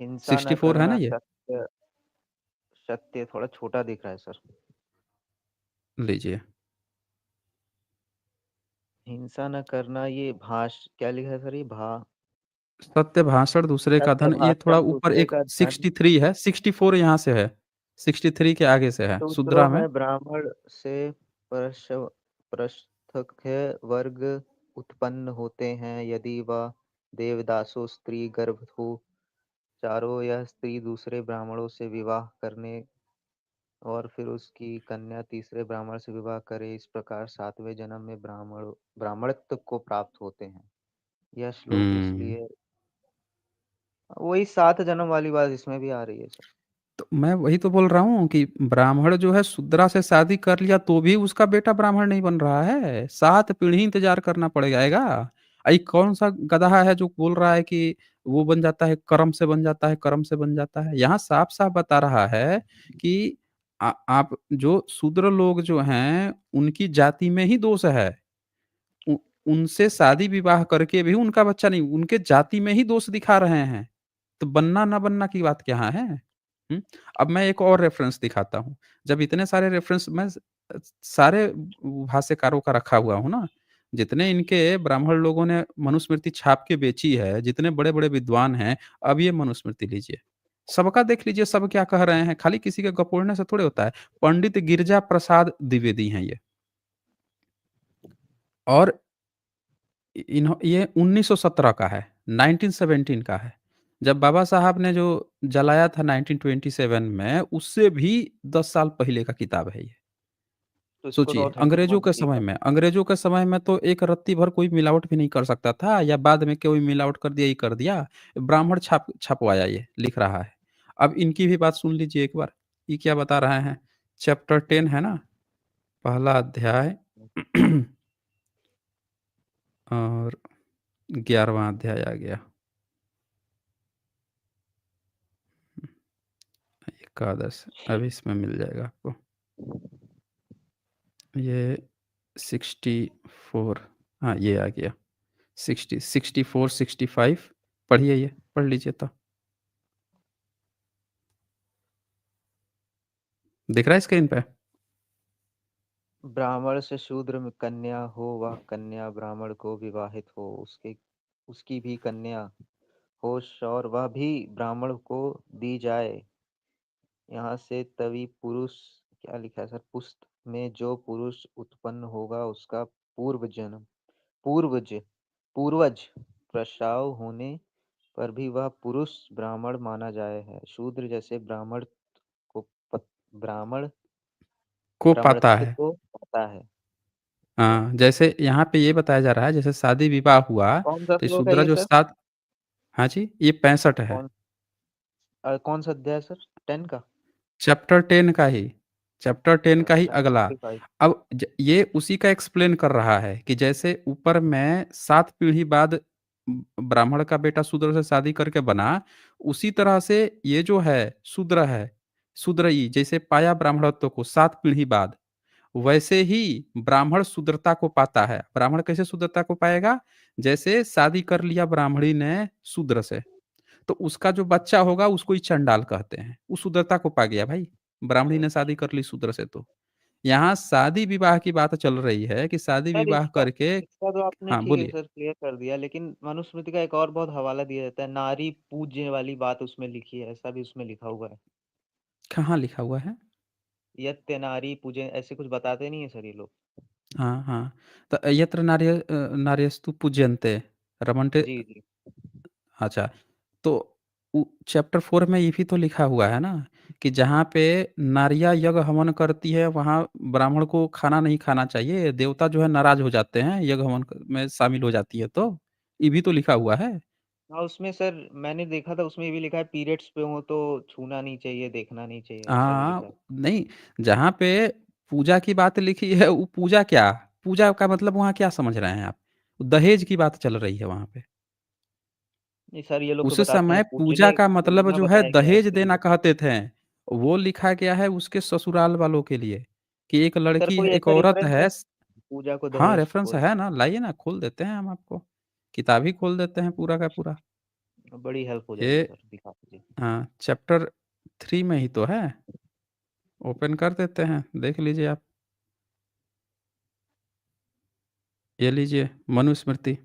हिंसा न 64 है ना करना, ये? सत्य सत्य थोड़ा छोटा दिख रहा है सर। लीजिए। हिंसा न करना, ये क्या लिखा है सर? ये सत्य भाषण दूसरे का सत्य धन, ये थोड़ा भाषण ऊपर दूसरे एक का धन। 63 है, 64 यहाँ से है, 63 के आगे से है, शूद्रों शूद्रा में। में ब्राह्मण से पृथक वर्ग उत्पन्न होते हैं, यदि वह देवदासो स्त्री गर्भ हो। चारों यह स्त्री दूसरे ब्राह्मणों से विवाह करने और फिर उसकी कन्या तीसरे ब्राह्मण से विवाह करे, इस प्रकार सातवें जन्म में ब्राह्मणत्व को प्राप्त होते हैं। यह श्लोक हुँ। इसलिए वही 7 जन्म वाली बात इसमें भी आ रही है सर। तो मैं वही तो बोल रहा हूँ कि ब्राह्मण जो है शूद्रा से शादी कर लिया तो भी उसका बेटा ब्राह्मण नहीं बन रहा है, 7 पीढ़ी इंतज़ार करना पड़ेगा। कौन-सा गधा है जो बोल रहा है कि वो बन जाता है, कर्म से बन जाता है, कर्म से बन जाता है। यहाँ साफ-साफ बता रहा है कि आप जो शूद्र लोग जो हैं, उनकी जाति में ही दोष है। उ उनसे शादी-विवाह करके भी उनका बच्चा नहीं, उनके जाति में ही दोष दिखा रहे हैं। तो बनना ना बनना की बात क्या है? हुँ? अब मैं एक और रेफ़रेंस दिखाता हूँ। जब इतने सारे रेफ़रेंस मैं सारे भाष्यकारों का रखा हुआ हूँ ना, जितने इनके ब्राह्मण लोगों ने मनुस्मृति छाप के बेची है, जितने बड़े-बड़े विद्वान हैं, अब ये मनुस्मृति लीजिए। सबका देख लीजिए, सब क्या कह रहे हैं, खाली किसी के गपोड़ने से थोड़ी होता है। पंडित गिरिजा प्रसाद द्विवेदी हैं ये। और ये 1917 का है, 1917 का है। जब बाबा साहब ने जो जलाया था 1927 में, उससे भी 10 साल पहले का किताब है ये। तो इसको तो सोचिए, ऑथेंटिक मान लीजिएगा। अंग्रेज़ों के समय में तो एक रत्ती भर कोई मिलावट भी नहीं कर सकता था, या बाद में कोई मिलावट कर दिया, ये कर दिया। ब्राह्मण छपवाया ये, लिख रहा है। अब इनकी भी बात सुन लीजिए एक बार, ये क्या बता रहे हैं। चैप्टर 10 है ना, पहला अध्याय और 11वाँ अध्याय आ गया। एकादश, अभी इसमें मिल जाएगा आपको। ये 64, हाँ, ये आ गया। 60, 64, 65 पढ़िए ये, पढ़ लीजिए तो। दिख रहा है स्क्रीन पे? ब्राह्मण से शूद्र में कन्या हो, वह कन्या ब्राह्मण को विवाहित हो, उसकी भी कन्या हो और वह भी ब्राह्मण को दी जाए। यहाँ से तभी पुरुष, क्या लिखा है सर? पुस्त में जो पुरुष उत्पन्न होगा उसका पूर्वज पूर्वज प्रसाव होने पर भी वह पुरुष ब्राह्मण माना जाए है। शूद्र जैसे को ब्राह्मण को पाता ब्राह्मणत्व है। को पाता है। हाँ, जैसे यहाँ पे ये बताया जा रहा है, जैसे शादी-विवाह हुआ, कौन सा तो श्लोक है शूद्रा ये जो सर? 7, हाँ जी, ये 65 है। कौन कौन सा अध्याय सर? 10 का? चैप्टर 10 का ही, चैप्टर 10 का ही अच्छा अगला। 65। अब ये उसी का एक्सप्लेन कर रहा है कि जैसे ऊपर में 7 पीढ़ी बाद ब्राह्मण का बेटा शूद्र से शादी करके बना, उसी तरह से ये जो है शूद्र है, शूद्र ही जैसे पाया ब्राह्मणत्व को 7 पीढ़ी बाद, वैसे ही ब्राह्मण शूद्रता को पाता है। ब्राह्मण कैसे शूद्रता को पाएगा? जैसे शादी कर लिया ब्राह्मणी ने शूद्र से, तो उसका जो बच्चा होगा उसको ही चंडाल कहते हैं। वो शूद्रता को पा गया भाई, ब्राह्मणी ने शादी कर ली शूद्र से तो। यहाँ शादी-विवाह की बात चल रही है कि सर शादी-विवाह इसका करके इसका तो आपने हाँ, ठीक है बोलिए। सर क्लियर कर दिया, लेकिन मनुस्मृति का एक और बहुत हवाला दिया जाता है, नारी पूज्य वाली बात उसमें लिखी है, ऐसा भी उसमें लिखा हुआ है। कहाँ लिखा हुआ है? यत्ते नारी पूजे ऐसे कुछ बताते नहीं है सर ये लोग। हाँ, हाँ। तो यत्र नार्यस्तु पूज्यन्ते रमन्ते। जी जी। अच्छा, तो चैप्टर 4 में ये भी तो लिखा हुआ है ना कि जहाँ पे नारियाँ यज्ञ हवन करती है, वहाँ ब्राह्मण को खाना नहीं खाना चाहिए। देवता जो है नाराज़ हो जाते हैं, यज्ञ हवन में शामिल हो जाती है तो। ये भी तो लिखा हुआ है। हाँ उसमें सर मैंने देखा था, उसमें ये भी लिखा है पीरियड्स पे हो तो छूना नहीं चाहिए, देखना नहीं चाहिए, ऐसा भी लिखा हाँ, है। नहीं, जहाँ पे पूजा की बात लिखी है, वो पूजा क्या? पूजा का मतलब वहाँ क्या समझ रहे हैं आप? दहेज की बात चल रही है वहाँ पे। नहीं सर ये लोग तो उस बताते हैं समय पूजा का मतलब पूजना जो है बताया गया है दहेज स्त्री देना को। कहते थे। वो लिखा गया है उसके ससुराल वालों के लिए कि एक सर लड़की कोई एक ऐसा औरत रेफरेंस है है। पूजा को हाँ, दहेज रेफ़रेंस बोलते है ना, लाइए ना खोल देते हैं हम आपको। किताब ही खोल देते हैं पूरा का पूरा। हैं? बड़ी हेल्प हो जाएगी ये सर, दिखा दीजिए। हाँ, चैप्टर 3 में ही तो है। ओपन कर देते हैं, देख लीजिए आप। ये लीजिए मनुस्मृति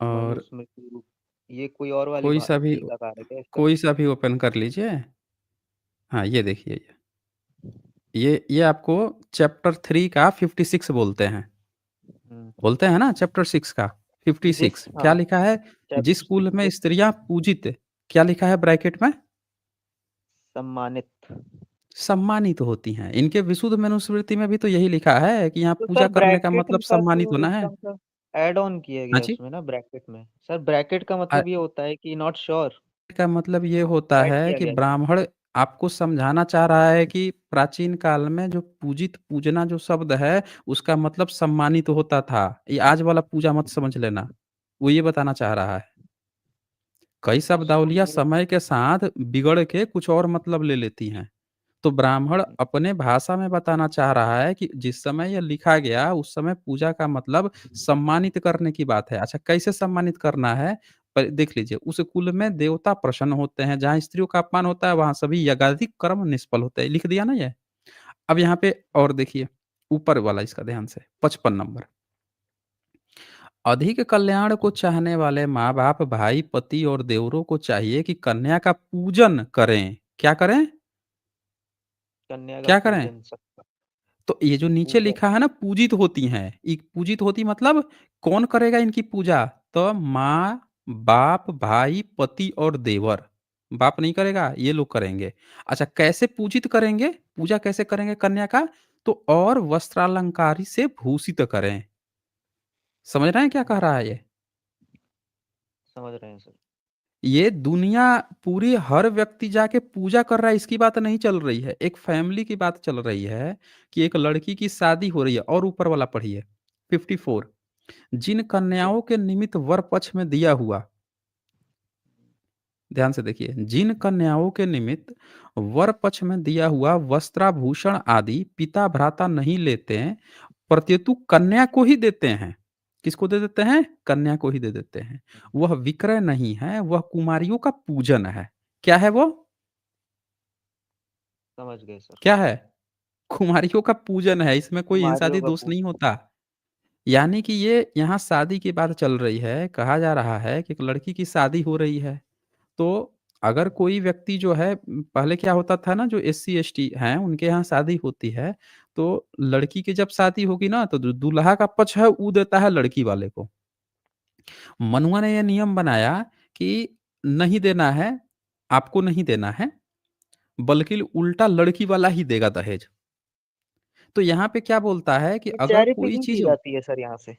और मनुस्मृति, ये कोई और वाली कोई सा भी टीकाकार है क्या इसका? कोई सा भी ओपन कर लीजिए। हाँ, ये देखिए ये आपको चैप्टर 3 का 56 बोलते हैं। हम्म, बोलते हैं ना चैप्टर 6 का 56 क्या हाँ लिखा है? जिस चैप्टर कुल 6 में से स्त्रियाँ पूजित क्या लिखा है ब्रैकेट में? सम्मानित। सम्मानित होती हैं। इनके विशुद्ध मनुस्मृति में भी तो यही लिखा है कि यहाँ तो सर पूजा करने का ब्रैकेट मतलब इनका सम्मानित क्यों होना है। इसका मतलब ऐड ऑन किया हाँ गया जी। उसमें ना ब्रैकेट में? सर ब्रैकेट का अ, मतलब ये होता है कि नॉट श्योर का मतलब ये होता ऐड है किया कि गया है। ब्राह्मण आपको समझाना चाह रहा है कि प्राचीन काल में जो पूजित पूजना जो शब्द है, उसका मतलब सम्मानित होता था। ये आज वाला पूजा मत समझ लेना। वो ये बताना चाह रहा है। कई शब्दावलियाँ उसमें समय के साथ बिगड़ के कुछ और मतलब ले लेती हैं। तो ब्राह्मण अपने भाषा में बताना चाह रहा है कि जिस समय यह लिखा गया, उस समय पूजा का मतलब सम्मानित करने की बात है। अच्छा, कैसे सम्मानित करना है? देख लीजिए, उस कुल में देवता प्रसन्न होते हैं, जहाँ स्त्रियों का अपमान होता है, वहाँ सभी यज्ञाधिक कर्म निष्फल होते हैं। लिख दिया ना ये? अब यहाँ पे और देखिए, ऊपर वाला इसका ध्यान से 55 नंबर। अधिक कल्याण को चाहने वाले माँ-बाप, भाई, पति और देवरों को चाहिए कि कन्या का पूजन करें। क्या करें? कन्या का क्या करें? पूजन सबका तो ये जो नीचे पूजन। लिखा है ना पूजित होती हैं, ये पूजित होती मतलब कौन करेगा इनकी पूजा? तो माँ, बाप, भाई, पति और देवर। बाप नहीं करेगा, ये लोग करेंगे। अच्छा, कैसे पूजित करेंगे? पूजा कैसे करेंगे कन्या का? तो और वस्त्रालंकारी से भूषित करें। समझ रहे हैं क्या कह रहा है ये? समझ रहे हैं सर। ये दुनिया पूरी हर व्यक्ति जाके पूजा कर रहा है इसकी बात नहीं चल रही है। एक फैमिली की बात चल रही है कि एक लड़की की शादी हो रही है और ऊपर वाला पढ़िए 54 जिन जी कन्याओं के निमित्त वर पक्ष में दिया हुआ ध्यान से देखिए जिन कन्याओं के निमित्त वर पक्ष में दिया हुआ वस्त्राभूषण आदि पिता भ्राता नहीं लेते हैं प्रत्युत कन्या को ही देते हैं। किसको दे देते हैं? कन्या को ही दे देते हैं। वह विक्रय नहीं है, वह कुमारियों का पूजन है। क्या है वो? समझ गए सर। क्या है? कुमारियों का पूजन है, इसमें कोई कुमारियों इंसादी का दोष नहीं पूजन। होता। यानी कि ये यहाँ शादी की बात चल रही है, कहा जा रहा है कि एक लड़की की शादी हो रही है, तो अगर कोई व्यक्ति जो है पहले क्या होता था ना जो एससी-एसटी हैं, उनके यहाँ शादी होती है, तो लड़की की जब शादी होगी ना, तो जो दूल्हा का पक्ष है, वो देता है लड़की वाले को। मनुआ ने ये नियम बनाया कि नहीं देना है, आपको नहीं देना है, बल्कि उल्टा लड़की वाला ही देगा दहेज। तो यहाँ पे क्या बोलता है कि ये अगर चैरिटी कोई क्यों की चीज़ जाती है सर यहाँ से?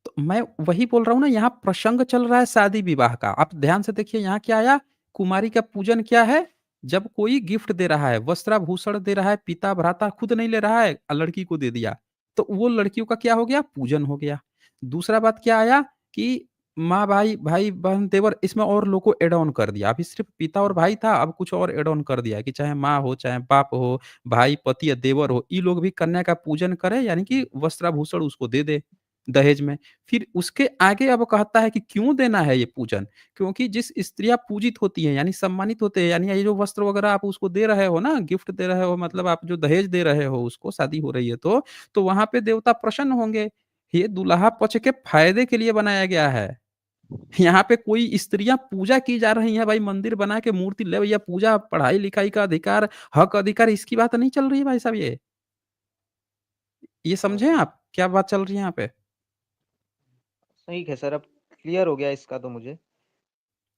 तो मैं वही बोल रहा हूँ ना यहाँ प्रसंग चल रहा है शादी-विवाह का। आप ध्यान से देखिए यहाँ क्या आया? कुमारी का पूजन क्या है? जब कोई गिफ्ट दे रहा है, वस्त्राभूषण दे रहा है, पिता भ्राता खुद नहीं ले रहा है, लड़की को दे दिया। तो वो लड़कियों का क्या हो गया? पूजन हो गया। दूसरा बात क्या आया कि माँ, भाई भाई, बहन, देवर, इसमें और लोग को ऐड ऑन कर दिया। अभी सिर्फ़ पिता और भाई था, अब कुछ और ऐड ऑन कर दिया है कि चाहे माँ हो, चाहे बाप हो, भाई, पति या देवर हो, ये लोग भी कन्या का पूजन करें, यानी कि वस्त्राभूषण उसको दे दे दहेज में। फिर उसके आगे अब कहता है कि क्यों देना है ये पूजन? क्योंकि जिस स्त्रियाँ पूजित होती हैं, यानी सम्मानित होते हैं, यानी ये जो वस्त्र वगैरह आप उसको दे रहे हो ना, गिफ्ट दे रहे हो, मतलब आप जो दहेज दे रहे हो उसको, शादी हो रही है तो वहाँ पे देवता प्रसन्न होंगे। ये दूल्हा पक्ष के फ़ायदे के लिए बनाया गया है। यहाँ पे कोई स्त्रियाँ पूजा की जा रही हैं, भाई मंदिर बना के मूर्ति ले भैया पूजा, पढ़ाई-लिखाई का अधिकार, हक अधिकार, इसकी बात नहीं चल रही है भाई साहब ये। ये समझ समझे गया। आप? क्या बात चल रही है यहाँ पे? सही है सर, अब क्लियर हो गया इसका तो मुझे।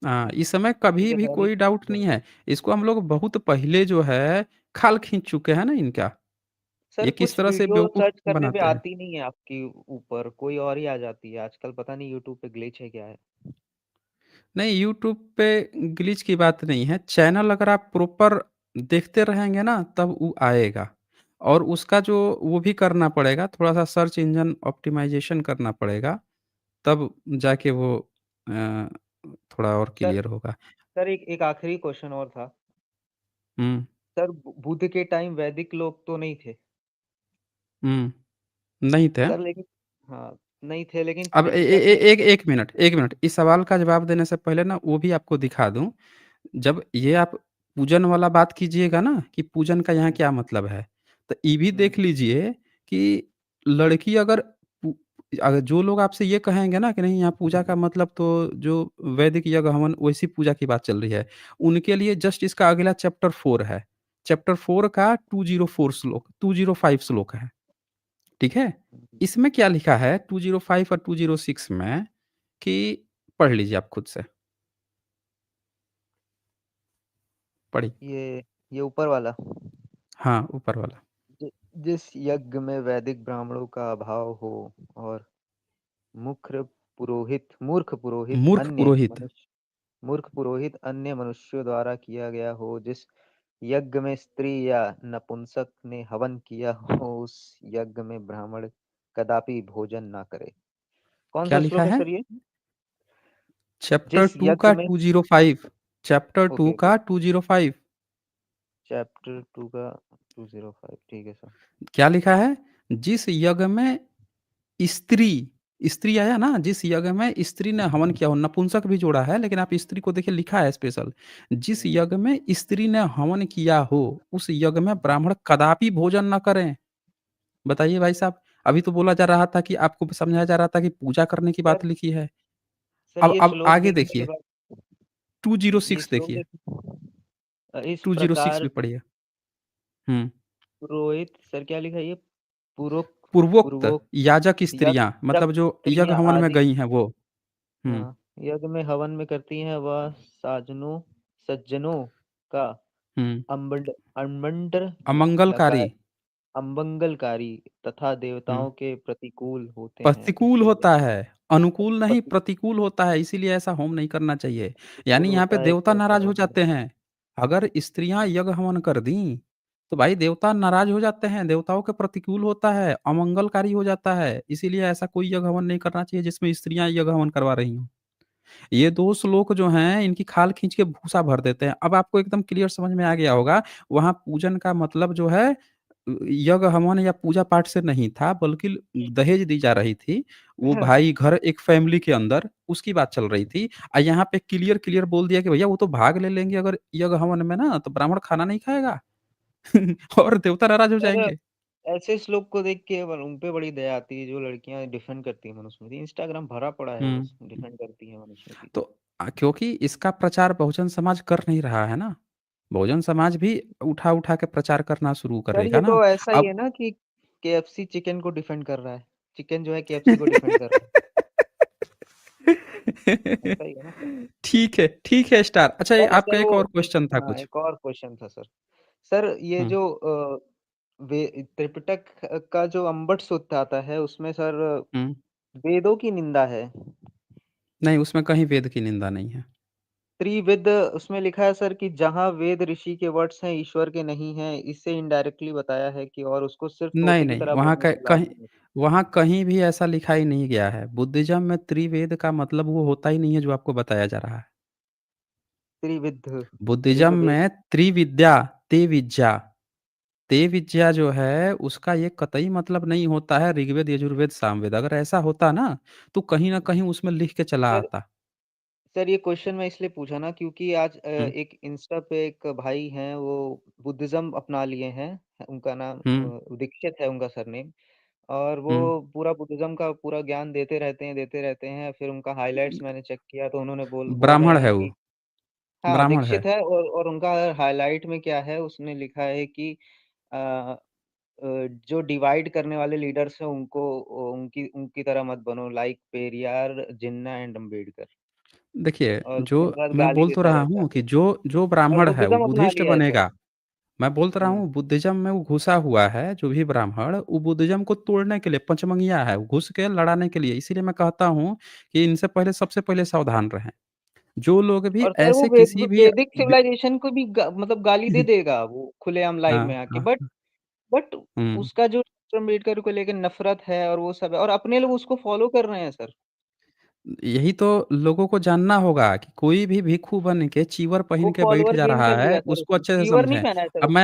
हाँ, इस समय ठीक कभी है भी सर, अभी कोई डाउट नहीं है। इसको हम लोग बहुत पहले जो है खाल खींच चुके हैं ना इनका। सर ये किस कुछ तरह से वीडियो बेवकूफ़ सर्च करने पे बनाते हैं। आती नहीं है आपकी ऊपर, कोई और ही आ जाती है। आजकल पता नहीं यूट्यूब पे ग्लिच है क्या है? नहीं, यूट्यूब पे ग्लिच की बात नहीं है। चैनल अगर आप प्रॉपर देखते रहेंगे ना तब वो आएगा। और उसका जो वो भी करना पड़ेगा, थोड़ा-सा सर्च इंजन ऑप्टिमाइज़ेशन करना पड़ेगा, तब जाके वो अ, थोड़ा और सर क्लियर होगा। सर एक एक आखिरी क्वेश्चन और था। हुँ, सर बुद्ध के टाइम वैदिक लोग तो नहीं थे? हुँ, नहीं थे। सर लेकिन हाँ, नहीं थे लेकिन अब ए ए त्रिपिटक ए में एक 1 मिनट, इस सवाल का जवाब देने से पहले ना वो भी आपको दिखा दूँ। जब ये आप पूजन वाला बात कीजिएगा ना कि पूजन का यहाँ हुँ, क्या मतलब है, तो ये भी हुँ, देख लीजिए कि लड़की अगर पू अगर जो लोग आपसे ये कहेंगे ना कि नहीं यहाँ पूजा का मतलब तो जो वैदिक यज्ञ हवन वैसी पूजा की बात चल रही है, उनके लिए जस्ट इसका अगला चैप्टर 4 है। चैप्टर 4 का 205 श्लोक है, ठीक है? हुँ। इसमें क्या लिखा है 205 और 206 में कि पढ़ लीजिए आप खुद से, पढ़िए। ये ऊपर वाला। हाँ, ऊपर वाला। जि जिस यज्ञ में वैदिक ब्राह्मणों का अभाव हो और मूर्ख पुरोहित मूर्ख अन्य पुरोहित। मनुष्य मूर्ख पुरोहित अन्य मनुष्यों द्वारा किया गया हो, जिस यज्ञ में स्त्री या नपुंसक ने हवन किया हो, उस यज्ञ में ब्राह्मण कदापि भोजन ना करे। कौन क्या सा लिखा श्लोक है है? सर ये? चैप्टर जिस 2 यज्ञ का में 205, चैप्टर 2 ओके, ओके। का 205। चैप्टर 2 का 205 ठीक है सर। क्या लिखा है? जिस यज्ञ में स्त्री स्त्री आया ना, जिस यज्ञ में स्त्री ने हवन किया हो, नपुंसक भी जोड़ा है, लेकिन आप स्त्री को देखिए लिखा है स्पेशल। जिस हुँ, यज्ञ में स्त्री ने हवन किया हो, उस यज्ञ में ब्राह्मण कदापि भोजन ना करें। बताइए भाई साहब, अभी तो बोला जा रहा था कि आपको समझाया जा रहा था कि पूजा करने की सर बात लिखी है। सर अब ये अब श्लोक आगे देखने के देखिए, बाद ये 206 श्लोक देखिए, इस 206 प्रकार भी पढ़िए। हुँ। पुरोहित सर क्या लिखा है ये? पूर्वोक्त पूर्वोक्त पूर्वोक्त याजक यज्ञ स्त्रियाँ, जब मतलब जो यज्ञ स्त्रियाँ हवन में आदि गई हैं वो। हुँ, हाँ, यज्ञ में हवन में करती हैं वह सज्जनों का हुँ। अम्बड अम्बंडर अमंगलकारी। लगा अमंगलकारी तथा हुँ। देवताओं के प्रतिकूल होते हैं, प्रतिकूल इसलिए होता है, अनुकूल नहीं पति प्रतिकूल होता है, इसीलिए ऐसा होम नहीं करना चाहिए। प्रतिकूल यानी यहाँ पे होता है देवता कि ऐसा नाराज़ हो होम जाते हैं। अगर स्त्रियाँ यज्ञ हवन कर दीं, तो भाई देवता नाराज़ हो जाते हैं, देवताओं के प्रतिकूल होता है, अमंगलकारी हो जाता है। इसीलिए ऐसा कोई यज्ञ हवन नहीं करना चाहिए जिसमें स्त्रियाँ यज्ञ हवन करवा रही हों। ये 2 श्लोक जो हैं, इनकी खाल खींच के भूसा भर देते हैं। अब आपको एकदम क्लियर समझ में आ गया होगा, वहाँ पूजन का मतलब जो है यज्ञ हवन या पूजा-पाठ से नहीं था, बल्कि दहेज दी जा रही थी। वो भाई घर एक फैमिली के अंदर, उसकी बात चल रही थी। यहाँ पे क्लियर बोल दिया कि भैया वो तो भाग ले लेंगे अगर यज्ञ हवन में ना, तो ब्राह्मण खाना नहीं खाएगा और देवता नाराज़ हो सर जाएँगे। ऐसे श्लोक को देख के उन पे बड़ी दया आती है जो लड़कियां डिफेंड करती है मनुस्मृति। इंस्टाग्राम भरा पड़ा है हुँ। बस डिफेंड करती है मनुस्मृति तो को। क्योंकि इसका प्रचार बहुजन समाज कर नहीं रहा है ना। बहुजन समाज भी उठा-उठा के प्रचार करना शुरू सर करेगा ये ना। तो ऐसा ही है अब ना कि केएफसी चिकन को डिफेंड कर रहा है। चिकन जो है केएफसी को डिफेंड कर रहा है। ऐसा ही है ना सर? ठीक है स्टार। अच्छा ये सर आपका सर एक वो और क्वेश्चन था हाँ, कुछ? एक और क्वेश्चन था सर। सर ये हुँ, जो वे त्रिपिटक का जो अम्बट सूत्र आता है उसमें सर हुँ। वेदों की निंदा है। नहीं उसमें कहीं वेद की निंदा नहीं है। त्रिविद उसमें लिखा है सर कि जहाँ वेद ऋषि के वर्ड्स हैं ईश्वर के नहीं हैं, इससे इनडायरेक्टली बताया है कि और उसको सिर्फ नहीं, तोते की नहीं तरह वहाँ बोलने क की बात कहीं नहीं है। वहाँ कहीं भी ऐसा लिखा ही नहीं गया है। बुद्धिज़्म में त्रिवेद का मतलब वो होता ही नहीं है जो आपको बताया जा रहा है। त्रिविध, बुद्धिज़्म ऋग्वेद। में त्रिविद्या, तेविद्या, तेविद्या जो है उसका ये कतई मतलब नहीं होता है ऋग्वेद, यजुर्वेद, सामवेद। अगर ऐसा होता ना तो कहीं न कहीं उसमें लिख के चला सर आता। सर ये क्वेश्चन मैं इसलिए पूछा ना क्योंकि आज हुँ, एक इंस्टा पे एक भाई हैं वो बुद्धिज्म अपना लिए हैं। उनका नाम हुँ, दीक्षित है उनका सरनेम। और वो हुँ। पूरा बुद्धिज्म का पूरा ज्ञान देते रहते हैं। फिर उनका हाइलाइट्स मैंने चेक किया तो उन्होंने बोल रहे ब्राह्मण हैं है वो, कि हाँ, ब्राह्मण है। दीक्षित है और उनका हाइलाइट में क्या है उसने लिखा है कि अ जो डिवाइड करने वाले लीडर्स हैं उनको उनकी उनकी तरह मत बनो like Periyar, Jinnah and Ambedkar. देखिए, और जो दिन रात मैं गाली बोल तो देता रहा रहता हूँ है कि जो जो और ब्राह्मण है वो बुद्धिज़्म अपना बुद्धिस्ट लिया है सर। बनेगा। मैं बोल तो रहा हुँ। हूँ बुद्धिज़्म में वो घुसा हुआ है, जो भी ब्राह्मण, वो बुद्धिज़्म को तोड़ने के लिए पचमंगिया है, वो घुस के लड़ाने के लिए। इसीलिए मैं कहता हूँ कि इनसे पहले सबसे पहले सावधान रहें। जो लोग भी और सर वो ऐसे किसी भी वैदिक ब सिविलाइजेशन को भी मतलब गाली दे देगा वो खुलेआम लाइव हाँ, में आके। हाँ, बट हुँ। उसका जो अम्बेडकर को लेके नफ़रत है और वो सब है और अपने लोग उसको फ़ॉलो कर रहे हैं सर। यही तो लोगों को जानना होगा कि कोई भी भिक्षु बन के चीवर वो पहन के बैठ फ़ॉलोवर जा गेन रहा कर है, लिया सर उसको उसने। अच्छे से फीवर नहीं समझें। पहना है सर अब उसने।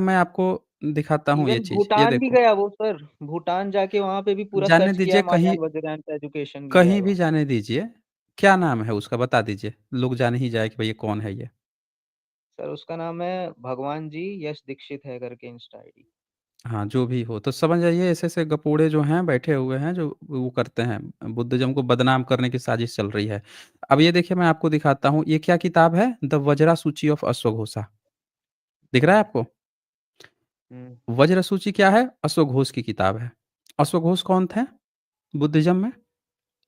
मैं आपको दिखाता हूँ ये इवन चीज़, ये भूटान भी देखो। गया वो सर। भूटान जाके वहाँ पे भी पूरा जाने सर्च किया दीजिए कहीं महायान वज्रयान का एजुकेशन लिया है कहीं भी वहाँ पे। जाने दीजिए। क्या नाम है उसका बता दीजिए, लोग जान ही जाए कि भई ये कौन है ये? सर उसका नाम है भगवान जी यश दीक्षित है करके इंस्टा आईडी। हाँ, जो भी हो, तो समझ जाइए ऐसे-ऐसे गपोड़े जो हैं बैठे हुए हैं जो वो करते हैं, बुद्धिज़्म को बदनाम करने की साजिश चल रही है। अब ये देखिए मैं आपको दिखाता हूँ, ये क्या किताब है? The Vajra Suchi of अश्वघोषा। दिख रहा है आपको? हुँ। वज्र सूची क्या है? अश्वघोष की किताब है। अश्वघोष कौन थे बुद्धिज़्म में?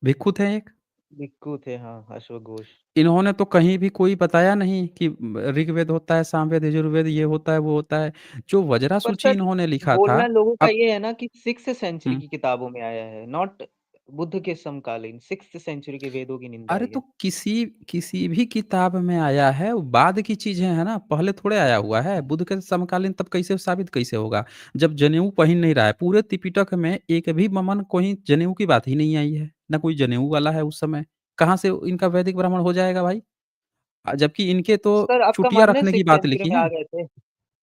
भिक्षु थे एक। भिक्खू थे हाँ, अश्वघोष। इन्होंने तो कहीं भी कोई बताया नहीं कि ऋग्वेद होता है, सामवेद, यजुर्वेद ये होता है, वो होता है। जो वज्रा पर सूची सर इन्होंने लिखा था बोलना लोगों का अब ये है ना कि 6th सेंचुरी हुँ। की किताबों में आया है, नॉट बुद्ध के समकालीन 6th सेंचुरी के वेदों की निंदा अरे आई तो है। किसी किसी भी किताब में आया है, वो बाद की चीज़ें हैं ना, पहले थोड़े आया हुआ है। बुद्ध के समकालीन तब कैसे साबित कैसे होगा? जब जनेऊ पहन नहीं रहा है। पूरे त्रिपिटक में एक भी ममन कोई जनेऊ की बात ही नहीं आई है। ना कोई जनेऊ वाला है उस समय। कहाँ से इनका वैदिक ब्राह्मण हो जाएगा भाई? जबकि इनके तो सर आपका चुटिया मानना है रखने की 6th बात सेंचुरी लिखी में आ है। गए थे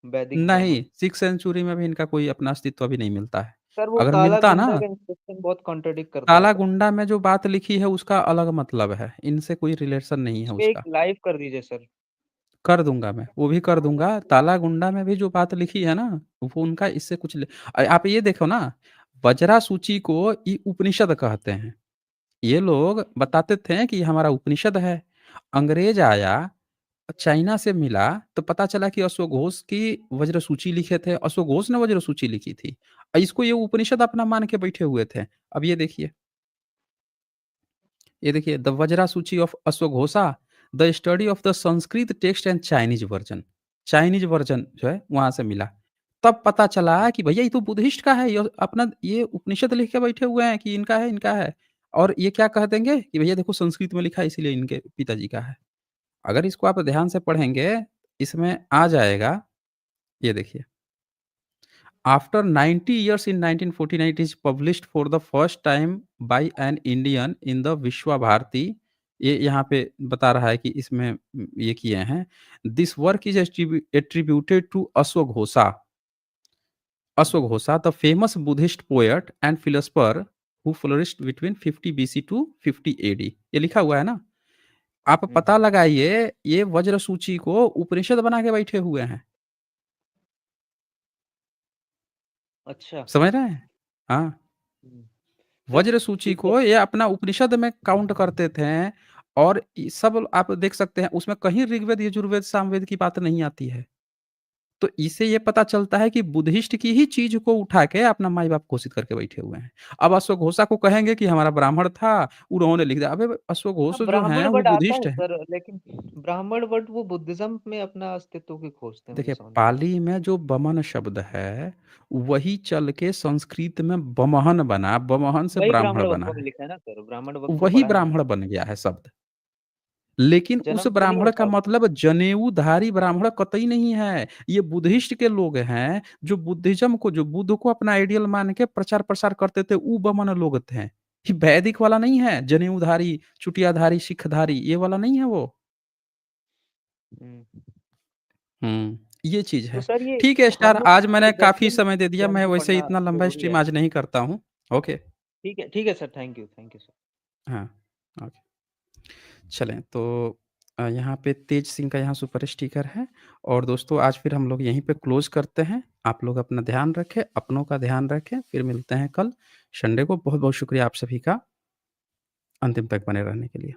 वैदिक नहीं, ब्राह्मण? 6th सेंचुरी में भी इनका कोई अपना अस्तित्व अभी नहीं मिलता है। सर वो अगर काला मिलता ना, गुंडा का इंस्क्रिप्शन बहुत कॉन्ट्रडिक्ट करता है काला सर। गुंडा में जो बात लिखी है उसका अलग मतलब है। इनसे कोई रिलेशन नहीं है उसपे एक उसका। लाइव कर दीजिए सर। कर दूँगा मैं, वो भी कर दूँगा। ताला गुंडा में भी जो बात लिखी है ना, वो उनका इससे कुछ आप ये देखो ना, वज्रा सूची को ये उपनिषद कहते हैं। ये लोग बताते थे कि ये हमारा उपनिषद है। अंग्रेज़ आया, चाइना से मिला, तो पता चला कि अश्वघोष की वज्र सूची लिखे थे, अश्वघोष ने वज्र सूची लिखी थी। इसको ये उपनिषद अपना मान के बैठे हुए थे। अब ये देखिए द वज्रा सूची ऑफ अश्वघोषा, the study of the Sanskrit text and Chinese version. Chinese version जो है वहाँ से मिला। तब पता चला कि भैया ये तो बुद्धिस्ट का है, ये अपना ये उपनिषद लिख के बैठे हुए हैं कि इनका है, इनका है। और ये क्या कह देंगे कि भैया देखो संस्कृत में लिखा है इसीलिए इनके पिताजी का है। अगर इसको आप ध्यान से पढ़ेंगे, इसमें आ जाएगा, ये देखिए। After 90 years in 1949, it is published for the first time by an Indian in the विश्वा भारती। ये यहाँ पे बता रहा है कि इसमें ये किए हैं। This work is attributed to अश्वघोषा। अश्वघोषा the famous Buddhist poet and philosopher who flourished between 50 BC to 50 AD. ये लिखा हुआ है ना। आप हुँ, पता लगाइए, ये वज्र सूची को उपनिषद बना के बैठे हुए हैं। अच्छा। समझ रहे हैं? हाँ। हुँ, सर वज्र सूची ठीक है। को ये अपना उपनिषद में काउंट करते थे। और सब आप देख सकते हैं उसमें कहीं ऋग्वेद, यजुर्वेद, सामवेद की बात नहीं आती है। तो इससे ये पता चलता है कि बुद्धिस्ट की ही चीज को उठा के अपना माई बाप घोषित करके बैठे हुए हैं। अब अश्वघोषा को कहेंगे कि हमारा ब्राह्मण था, उन्होंने लिख दिया। अबे हाँ, अश्वघोष जो ब्राह्मण हैं वो वर्ड आता बुद्धिस्ट है हैं। सर लेकिन ब्राह्मण वर्ड वो बुद्धिज़्म में अपना अस्तित्व क्यों खोजते हैं मुझे देखिए समझ में नहीं आता। पाली में जो बमन शब्द है, वही चल के संस्कृत में बमहन बना, बमहन से वही ब्राह्मण ब्राह्मण बना वक्फ में है। लिखा है ना सर, ब्राह्मण वक्फ वही पढ़ा है मैंने। ब्राह्मण बन गया है शब्द। लेकिन उस जन्म से नहीं ब्राह्मण का होता वो। मतलब जनेऊधारी ब्राह्मण कतई नहीं है। ये बुद्धिस्ट के लोग हैं, जो बुद्धिज़्म को, जो बुद्ध को अपना आइडियल मान के प्रचार-प्रसार करते थे, ऊ बमन लोग थे। ये वैदिक वाला नहीं है, जनेऊधारी, चुटियाधारी, सिखधारी, ये वाला नहीं है वो। हुँ। ये चीज़ तो है। सर ये ठीक है स्टार, हम लोग आज मैंने काफ़ी दर्शन समय दे दिया, मैं ग्रंथ वैसे पढ़ना इतना लंबा ज़रूरी स्ट्रीम है। आज नहीं करता हूँ। ओके। ठीक है सर, थैंक यू सर। हाँ, ओके। चलें तो यहाँ पे तेज सिंह का यहाँ सुपर स्टिकर है और दोस्तों आज फिर हम लोग यहीं पे क्लोज़ करते हैं। आप लोग अपना ध्यान रखें, अपनों का ध्यान रखें, फिर मिलते हैं कल संडे को। बहुत-बहुत शुक्रिया आप सभी का अंतिम तक बने रहने के लिए।